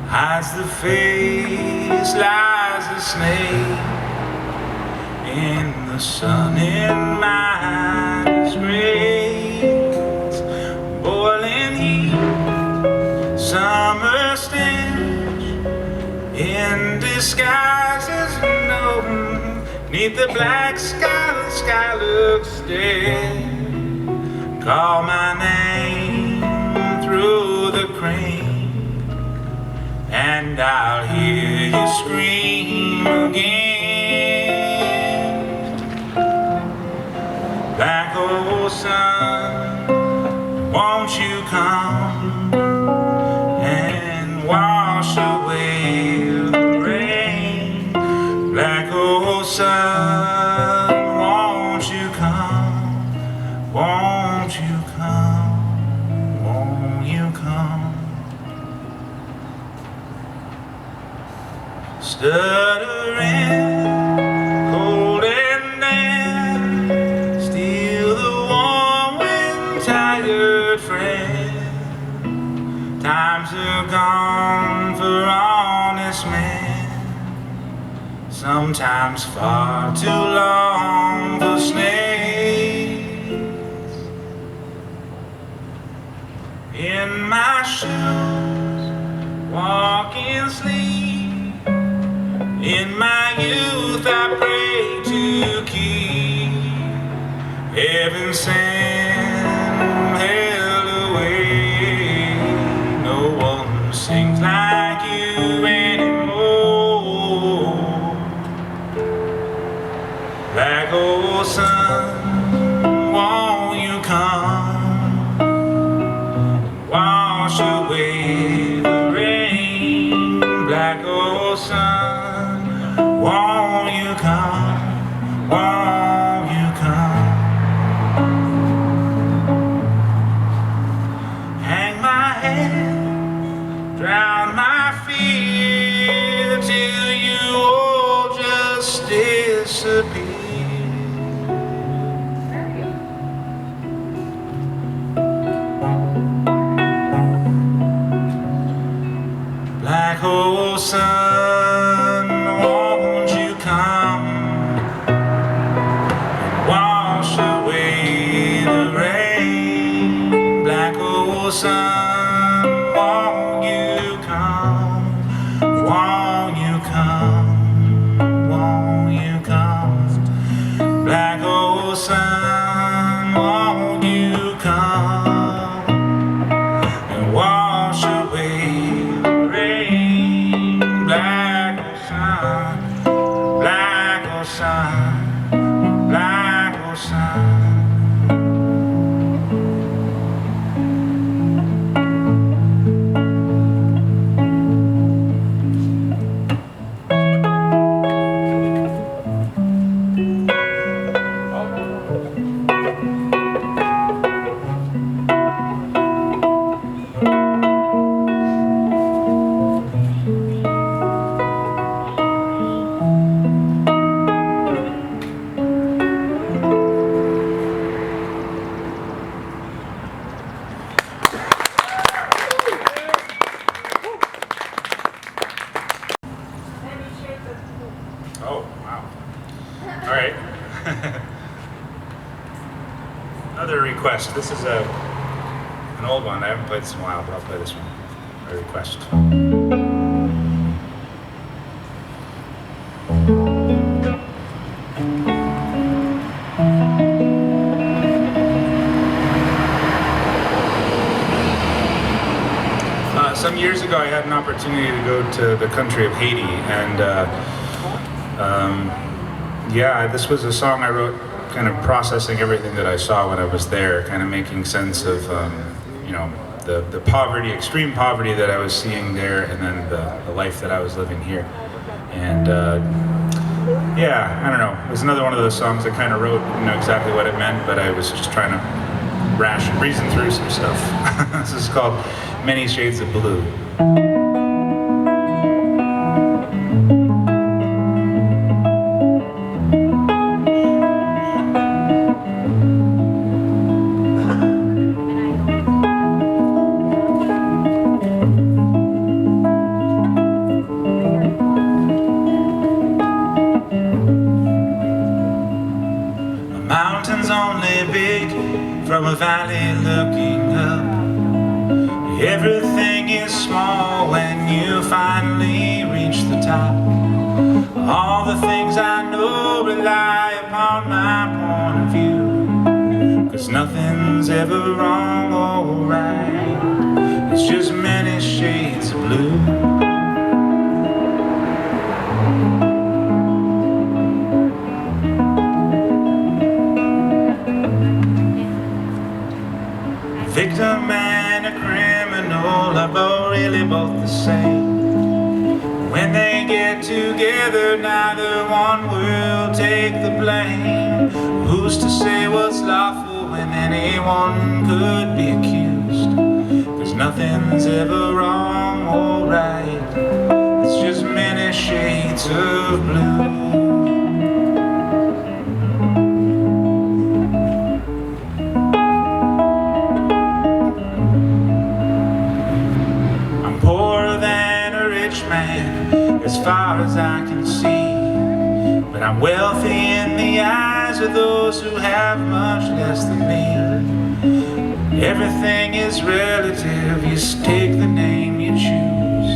hides the face, lies a snake, in the sun in my disgrace, boiling heat, summer stench, in disguises no, neath the black sky, the sky looks dead. Call my name through the crane, and I'll hear you scream again. Black old sun, won't you come and wash away the rain? Black old sun, won't you come? Won't you come? Won't you come? Stuttering, cold and damp, steal the warm wind, tired friend. Times are gone for honest men, sometimes far too long for snakes. In my shoes, walking sleep. In my youth I pray to keep heaven sent hell away. No one sings like you anymore. Black old sun, won't you come and wash away the rain? drown my fear till you all just disappear. Black hole sun, won't you come and wash away the rain? Black hole sun, won't you come? Won't you come? Won't you come? Black hole sun, won't you come and wash away the rain? Black hole sun, black hole sun, black hole sun. Oh, wow. All right. Another request. This is an old one. I haven't played this in a while, but I'll play this one. A request. Some years ago, I had an opportunity to go to the country of Haiti, and yeah, this was a song I wrote kind of processing everything that I saw when I was there, kind of making sense of, you know, the poverty, extreme poverty that I was seeing there, and then the life that I was living here. And yeah, I don't know, it was another one of those songs I kind of wrote, didn't know exactly what it meant, but I was just trying to reason through some stuff. This is called Many Shades of Blue. A mountain's only big from a valley looking up. Everything is small when you finally reach the top. All the things I know rely upon my point of view, 'cause nothing's ever wrong or right. It's just many shades of blue. Victim and a criminal are both really both the same. When they get together, neither one will take the blame. Who's to say what's lawful when anyone could be accused? 'Cause nothing's ever wrong or right. It's just many shades of blue. As far as I can see, but I'm wealthy in the eyes of those who have much less than me. Everything is relative, you take the name you choose.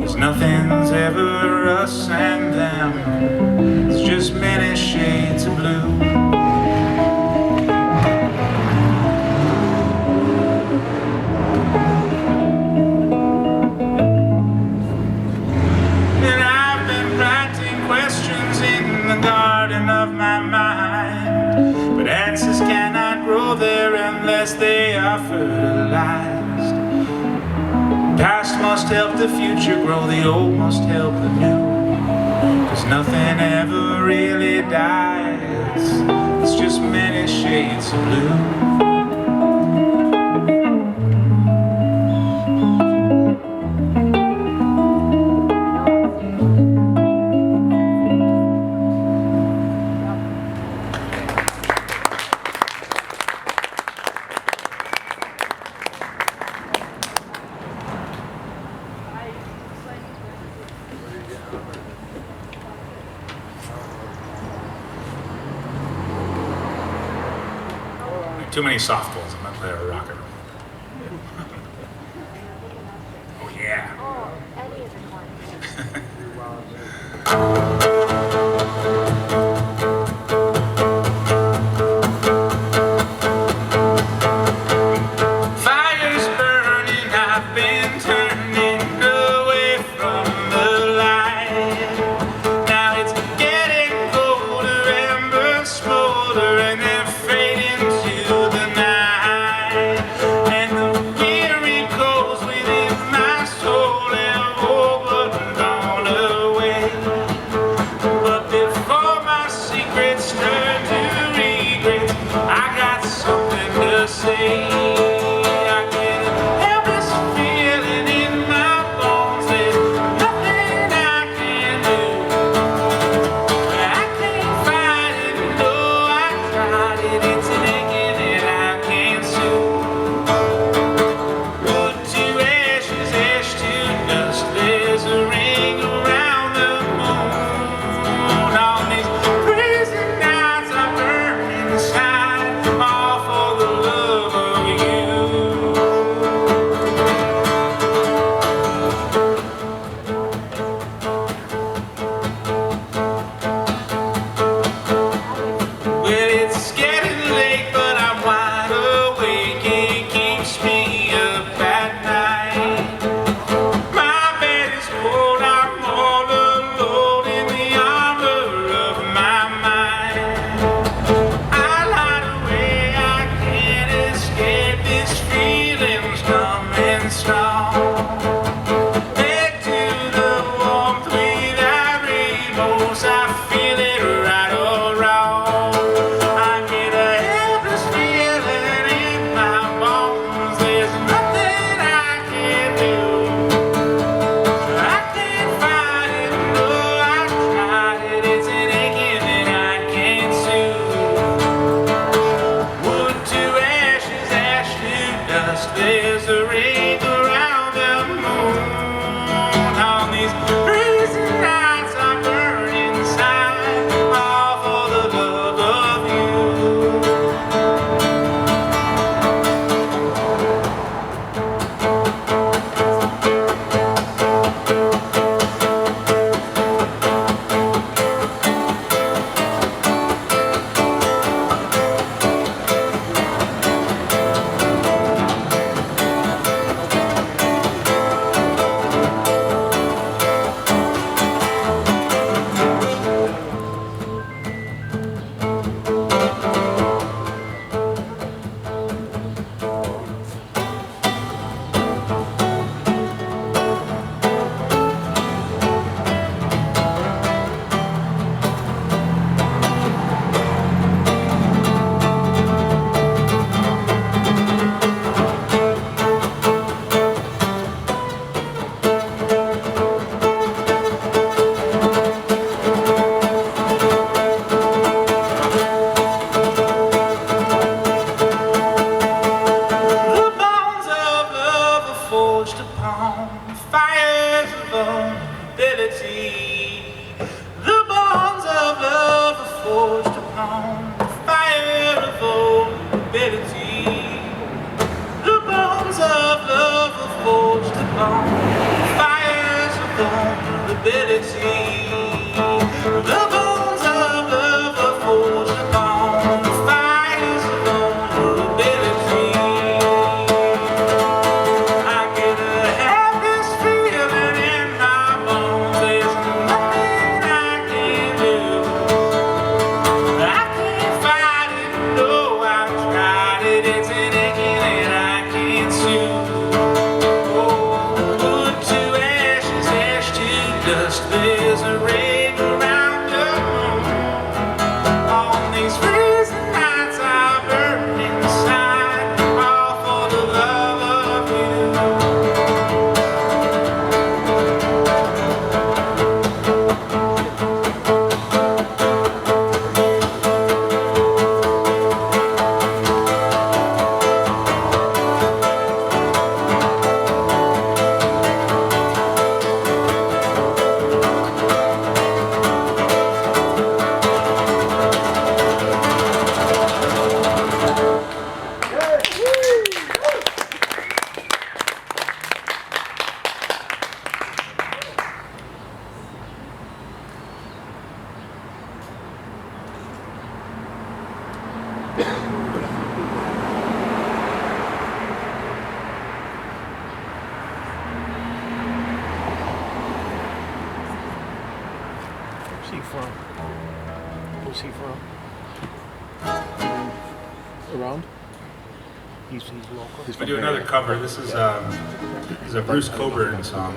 'Cause nothing's ever us and them, it's just many shades of blue. Of my mind, but answers cannot grow there unless they are fertilized. Past must help the future grow, the old must help the new, 'cause nothing ever really dies, it's just many shades of blue. Too many softballs. I'm gonna play a rocker. Oh yeah. Oh, Eddie is recording. Fire's burning, I've been turning away from the light. Now it's getting colder, embers smolder, and they're fading to the night. And the weary coals within my soul have all but gone away. But before my secrets turn to regrets, I got something to say. I get a helpless feeling in my bones. There's nothing I can do. I can't fight it, no, I tried it. It's an aching that I can't soothe. Wood to ashes, ash to dust. There's a ring around the moon. On these prison nights I burn inside, all for the love of you. Well, it's getting late, but I'm wide awake. It keeps me up at night. My bed is cold, I'm all alone in the armor of my mind. I lie away, I can't escape this feeling's coming strong. Led to the warmth without rainbows, I feel it right or wrong. I get a helpless feeling in my bones. There's nothing I can do. I can't fight it, no, I tried it. It's an aching that I can't soothe. Wood to ashes, ash to dust. There's a ring around the moon. On these freezing nights I burn inside, all for the love of you. The bonds of love are forged upon fires of vulnerability. The bonds of love are forged upon fire of vulnerability. The bonds of love are forged upon fires of vulnerability. The bonds of love are forged upon fires of vulnerability. I get a helpless feeling in my bones. There's nothing I can do. I can't fight it, no, I've tried it. It's an aching that I can't soothe. Oh, wood Who's he from? Who's he from? Around? He's local. We do another cover. This is a Bruce Coburn song.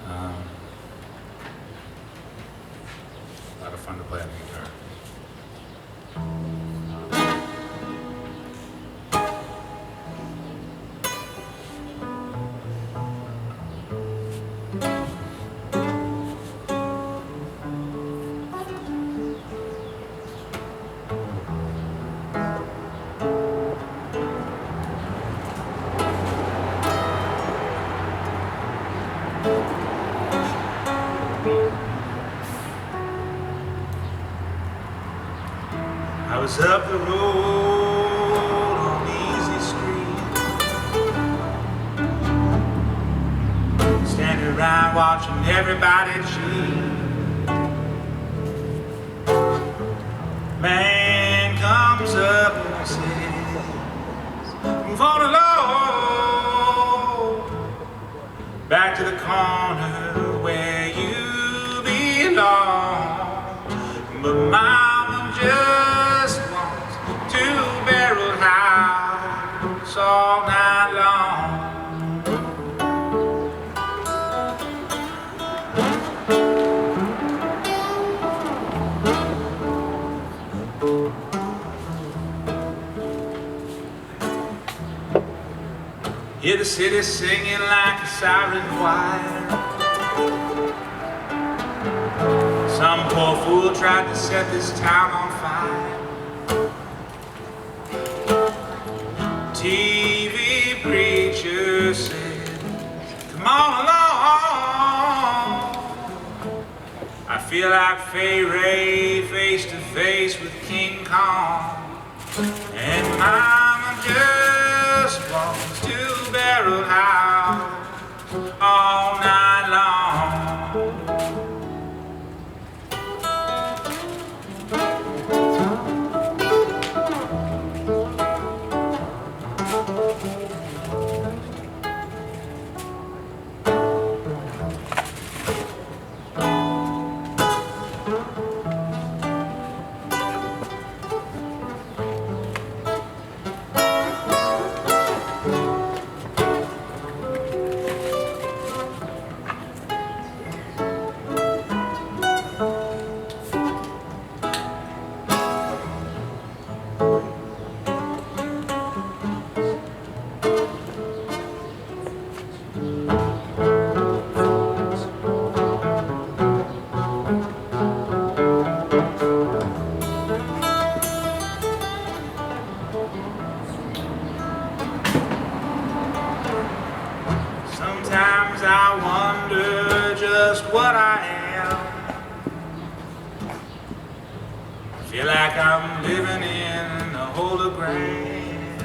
A lot of fun to play on the guitar. I was up the road on Easy Street, standing around watching everybody cheat. Man comes up and says, move on along, back to the corner where you belong. But Mama just wants two-barrel house all night long. Hear the city singing like a siren choir. Some poor fool tried to set this town on fire. TV preacher said, come on along. I feel like Fay Ray face to face with King Kong. And Mama just wants two-barrel house all night long. Sometimes I wonder just what I am. I feel like I'm living in a hologram.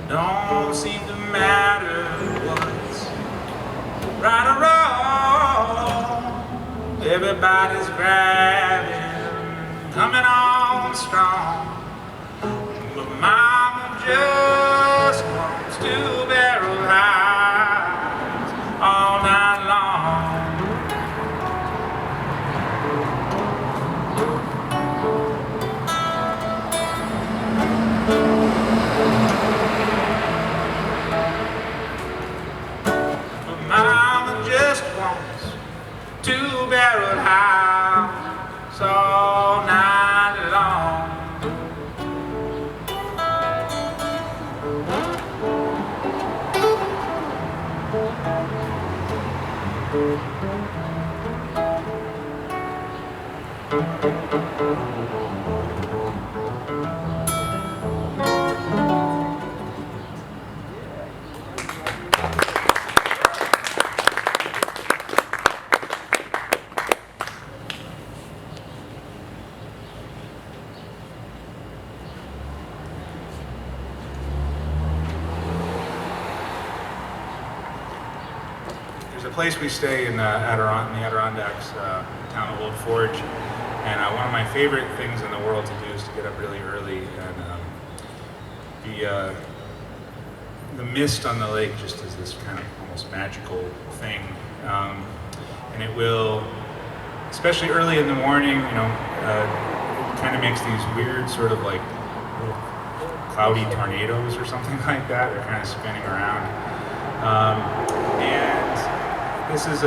Don't seem to matter what's right or wrong. Everybody's grabbing, coming on strong. But Mama just wants two-barrel highs all night long. But Mama just wants two-barrel highs all night long. There's a place we stay in the Adirondacks, town of Old Forge, and one of my favorite things in the world to do is to get up really early, and the mist on the lake just is this kind of almost magical thing. and it will, especially early in the morning, it kind of makes these weird sort of like little cloudy tornadoes or something like that. They're kind of spinning around. And this is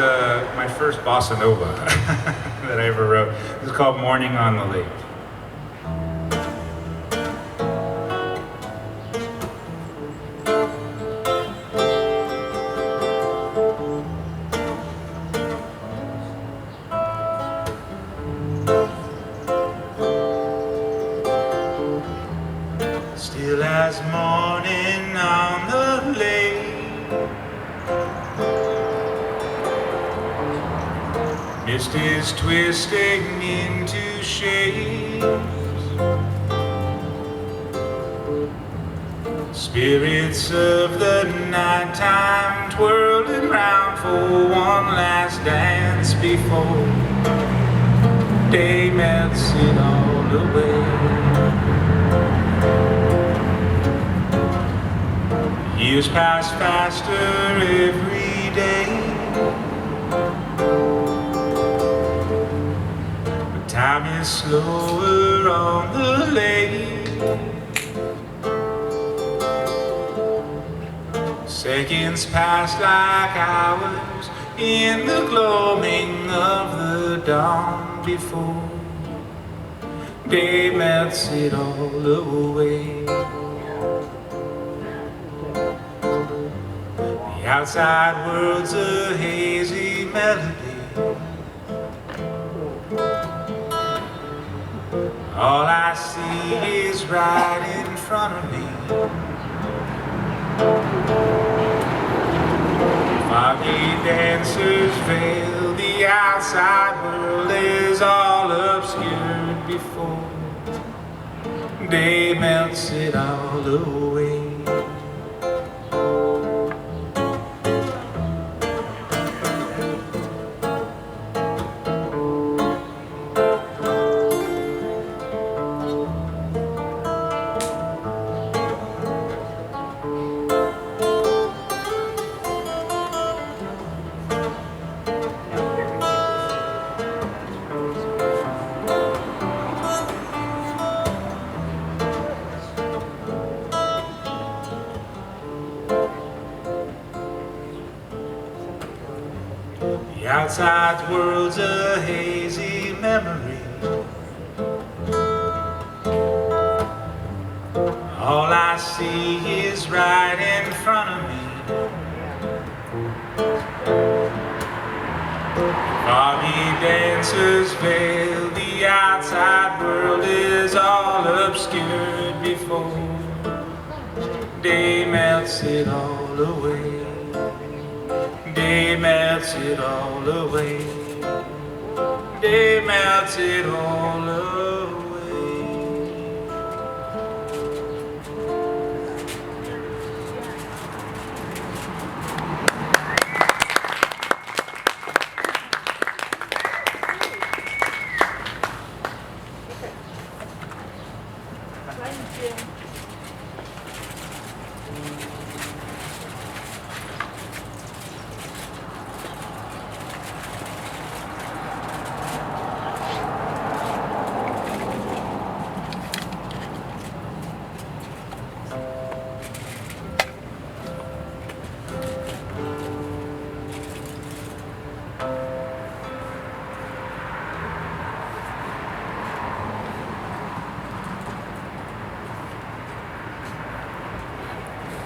my first bossa nova that I ever wrote. It's called Morning on the Lake. Still as morning on the lake, mist is twisting into shapes, spirits of the nighttime twirling round for one last dance before day melts it all away. Years pass faster every day, but time is slower on the lake. Seconds pass like hours in the glowing of the dawn before day melts it all away. The outside world's a hazy melody. All I see is right in front of me. Foggy dancers veil the outside world is all obscured before day melts it all away. The outside world's a hazy memory. All I see is right in front of me. Foggy dancers veil the outside world is all obscured before day melts it all away. Day melts it all away. Day melts it all away.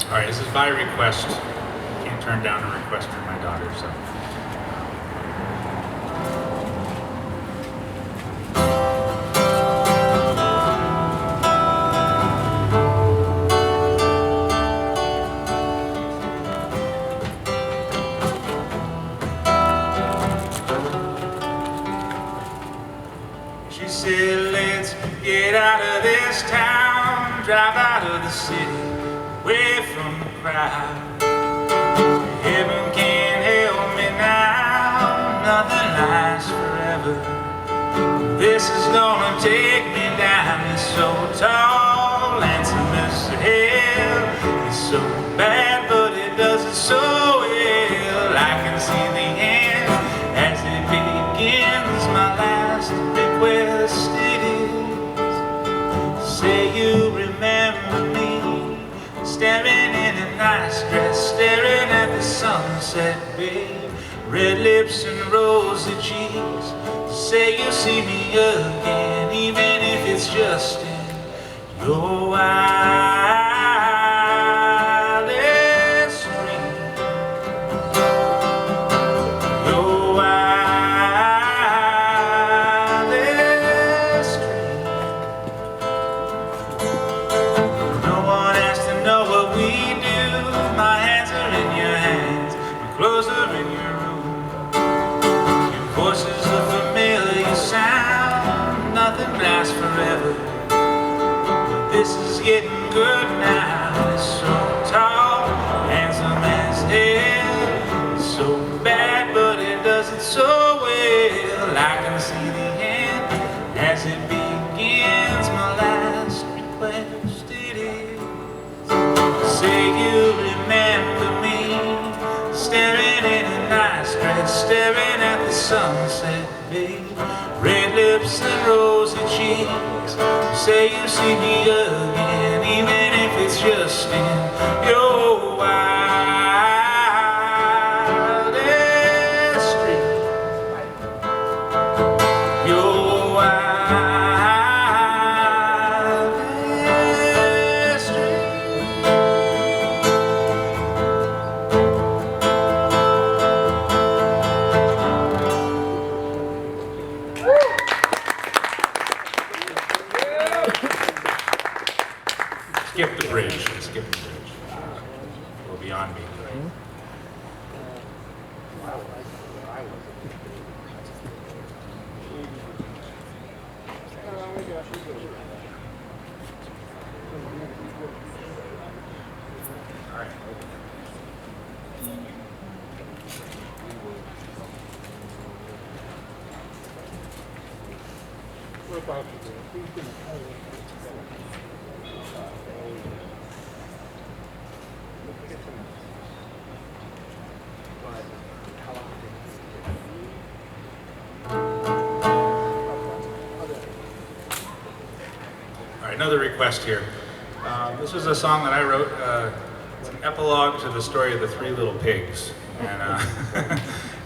All right, this is by request. Can't turn down a request from my daughter, so. She said, let's get out of this town, drive out of the city, away from the crowd. Heaven can't help me now, nothing lasts forever. This is gonna take me down. It's so tall, handsome as hell. It's so bad, but it does it so well. I can see the end as it sunset, babe. Red lips and rosy cheeks. Say you'll see me again, even if it's just in your wildest dream. Your wildest dream. No one has to know what we do. My hands are in your hands, my clothes are in your room. Your voices a familiar sound. Nothing lasts forever, but this is getting good now. It's so tall, handsome as hell, so bad, but it does it so well. I can see the end as it begins. My last request it is, say you remember me, staring in a nice dress, staring at the sunset, babe. Red lips and rosy cheeks. Say you see me again, even if it's just in your wildest dream. Your wildest dream. Skip the bridge. Skip the bridge. Go beyond me. All right. We're about to do it. All right, another request here. This was a song that I wrote. It's an epilogue to the story of the Three Little Pigs, and I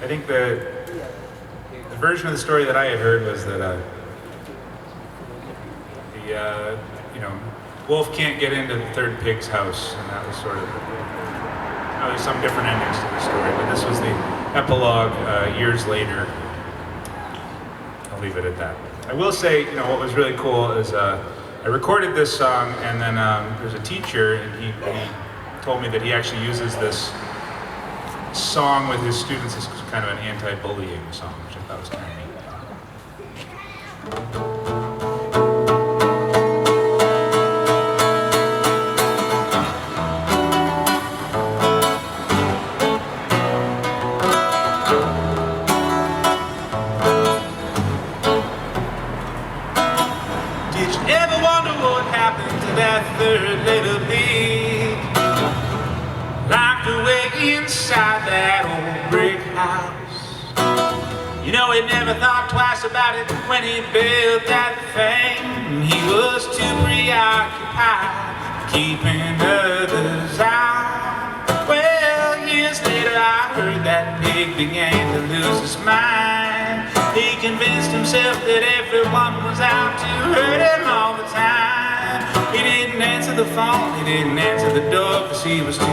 think the version of the story that I had heard was that wolf can't get into the third pig's house, and that was sort of there's some different endings to the story, but this was the epilogue years later. I'll leave it at that. I will say, what was really cool is I recorded this song, and then there's a teacher, and he told me that he actually uses this song with his students as kind of an anti-bullying song, which I thought was kind of neat. Did you ever wonder what happened to that third little pig? Locked away inside that old brick house. He never thought twice about it when he built that thing. He was too preoccupied keeping others out. Well, years later I heard that pig began to lose his mind. He convinced himself that everyone was out to hurt him all the time. He didn't answer the phone, he didn't answer the door, cause he was too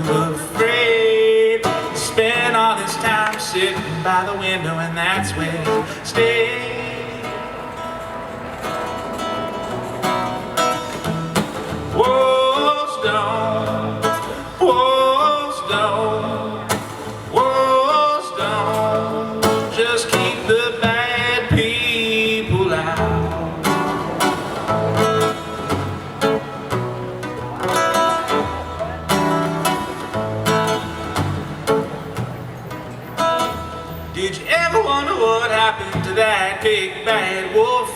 afraid. He spent all his time sitting by the window, and that's where he stayed. Walls down, walls down, walls down. Just keep the bad people out. Did you ever wonder what happened to that big bad wolf?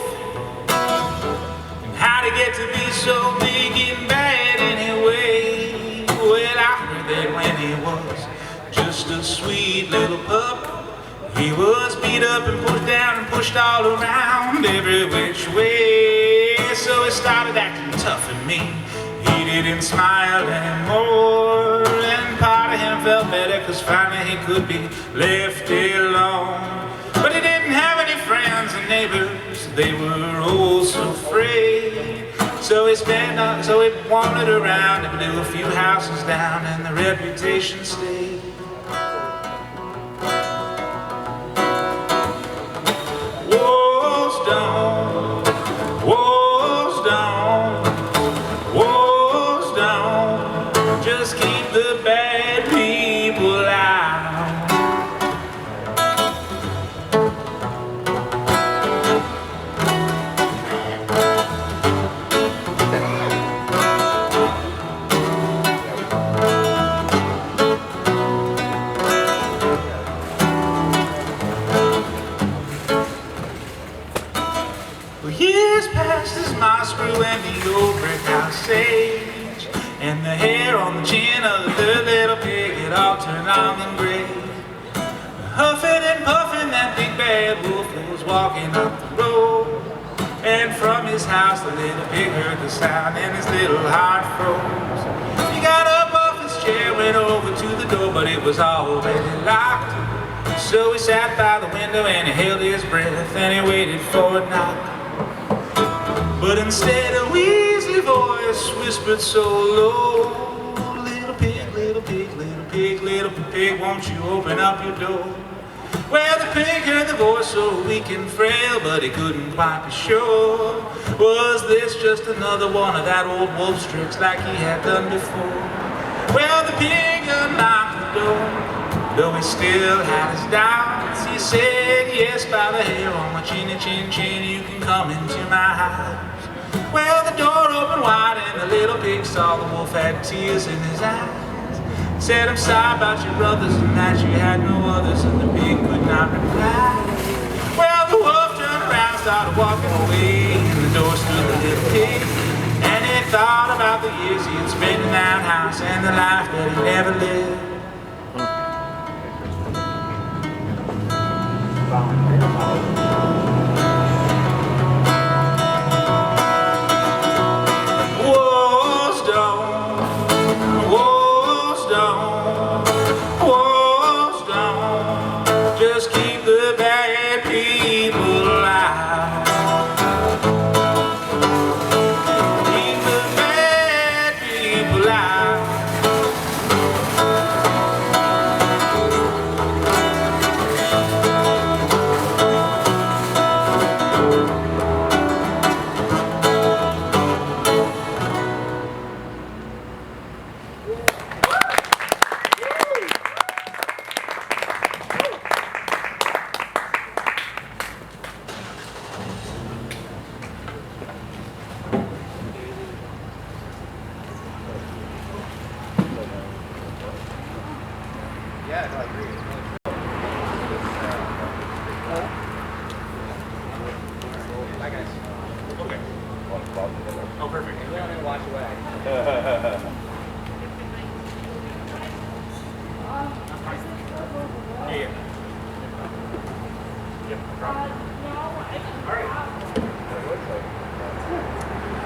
And how to get to be so big and bad anyway? Well, I heard that when he was just a sweet little pup, he was beat up and pushed down and pushed all around every which way. So he started acting tough and mean. He didn't smile anymore, and part part of him felt better, cause finally he could be left alone. But he didn't have any friends and neighbors, they were all so afraid. So he wandered around and blew a few houses down, and the reputation stayed. Walls down, walls down, walls down, just keep the bad people out. Years passed as moss grew and the old brick house aged, and the hair on the chin of the third little pig it all turned long and gray. Huffing and puffing, that big bad wolf was walking up the road, and from his house the little pig heard the sound and his little heart froze. He got up off his chair, went over to the door, but it was already locked. So he sat by the window and he held his breath and he waited for a knock. But instead a wheezy voice whispered so low, little pig, little pig, little pig, little pig, won't you open up your door? Well, the pig heard the voice so weak and frail, but he couldn't quite be sure. Was this just another one of that old wolf's tricks like he had done before? Well, the pig unlocked the door, though he still had his doubts. He said, yes, by the hair on my chinny chin chin, you can come into my house. Well, the door opened wide and the little pig saw the wolf had tears in his eyes. Said, I'm sorry about your brothers and that you had no others, and the pig could not reply. Well, the wolf turned around, started walking away, and the door stood the little pig. And he thought about the years he had spent in that house and the life that he never lived. Walls down, walls down, walls down, just keep the bad people out. Keep the bad people out. Yeah, no, I agree. Bye, guys. Okay. Oh, perfect. We're going to watch away. Yeah. Yep, no problem. All right.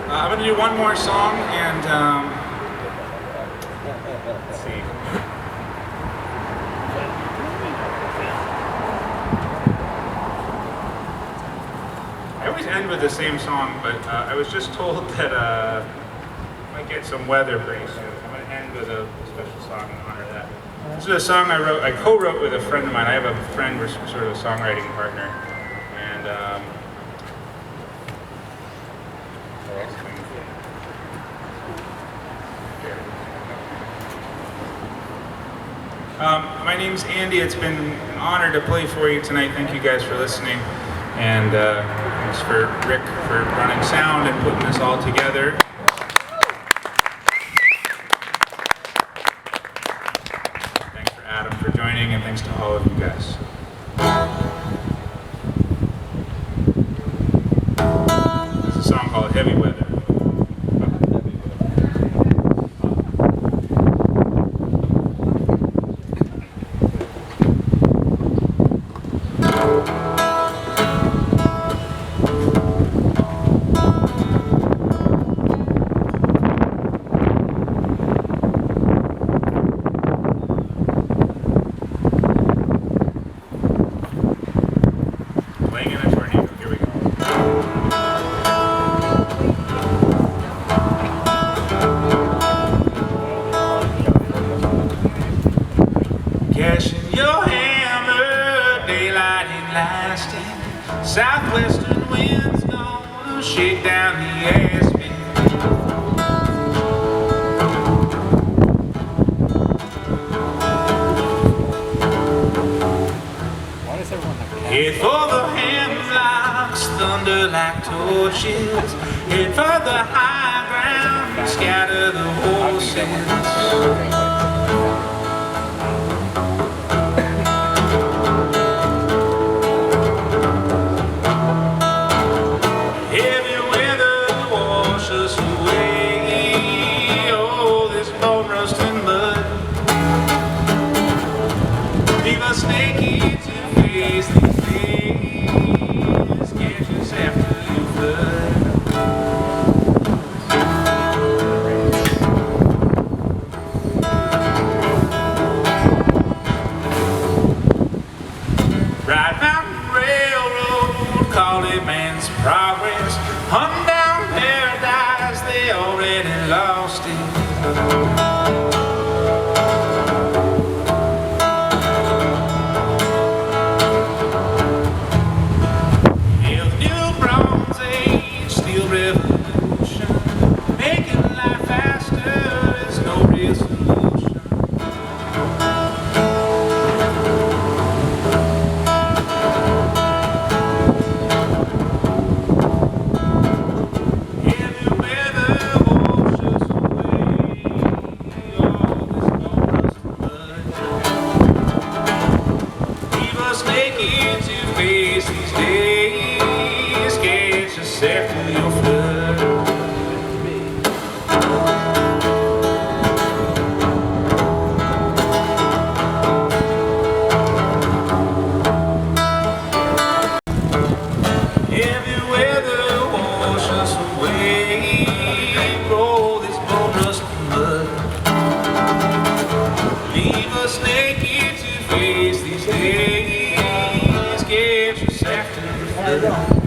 I'm going to do one more song, and let's see. I always end with the same song, but I was just told that I might get some weather pretty soon. I'm going to end with a special song in honor of that. This is a song I co-wrote with a friend of mine. I have a friend, we're sort of a songwriting partner, and my name's Andy. It's been an honor to play for you tonight. Thank you guys for listening, and thanks for Rick for running sound and putting this all together. Thanks for Adam for joining, and thanks to all of you guys. This is a song called Heavy Weather. Crashing your hammer, daylight ain't lasting. Southwestern winds gonna shake down the aspen. Why does everyone have cats? Head for the hemlocks, thunder like torches. Head for the high ground, scatter the horses. Heavy weather washes away all this bone rust and mud. Leave us naked to face these days. Catch us after you flood. Ride Mountain Railroad, call it man's progress. Hunt down paradise, they already lost it. Hail the new Bronze Age, steel revolution. Making life faster is no real solution. Heavy weather washes away all this bone rust and mud. Leave us naked to face these days. Catch us after your flood. Heavy weather washes away all this bone rust and mud. Leave us naked to face these days. Catch us after the flood.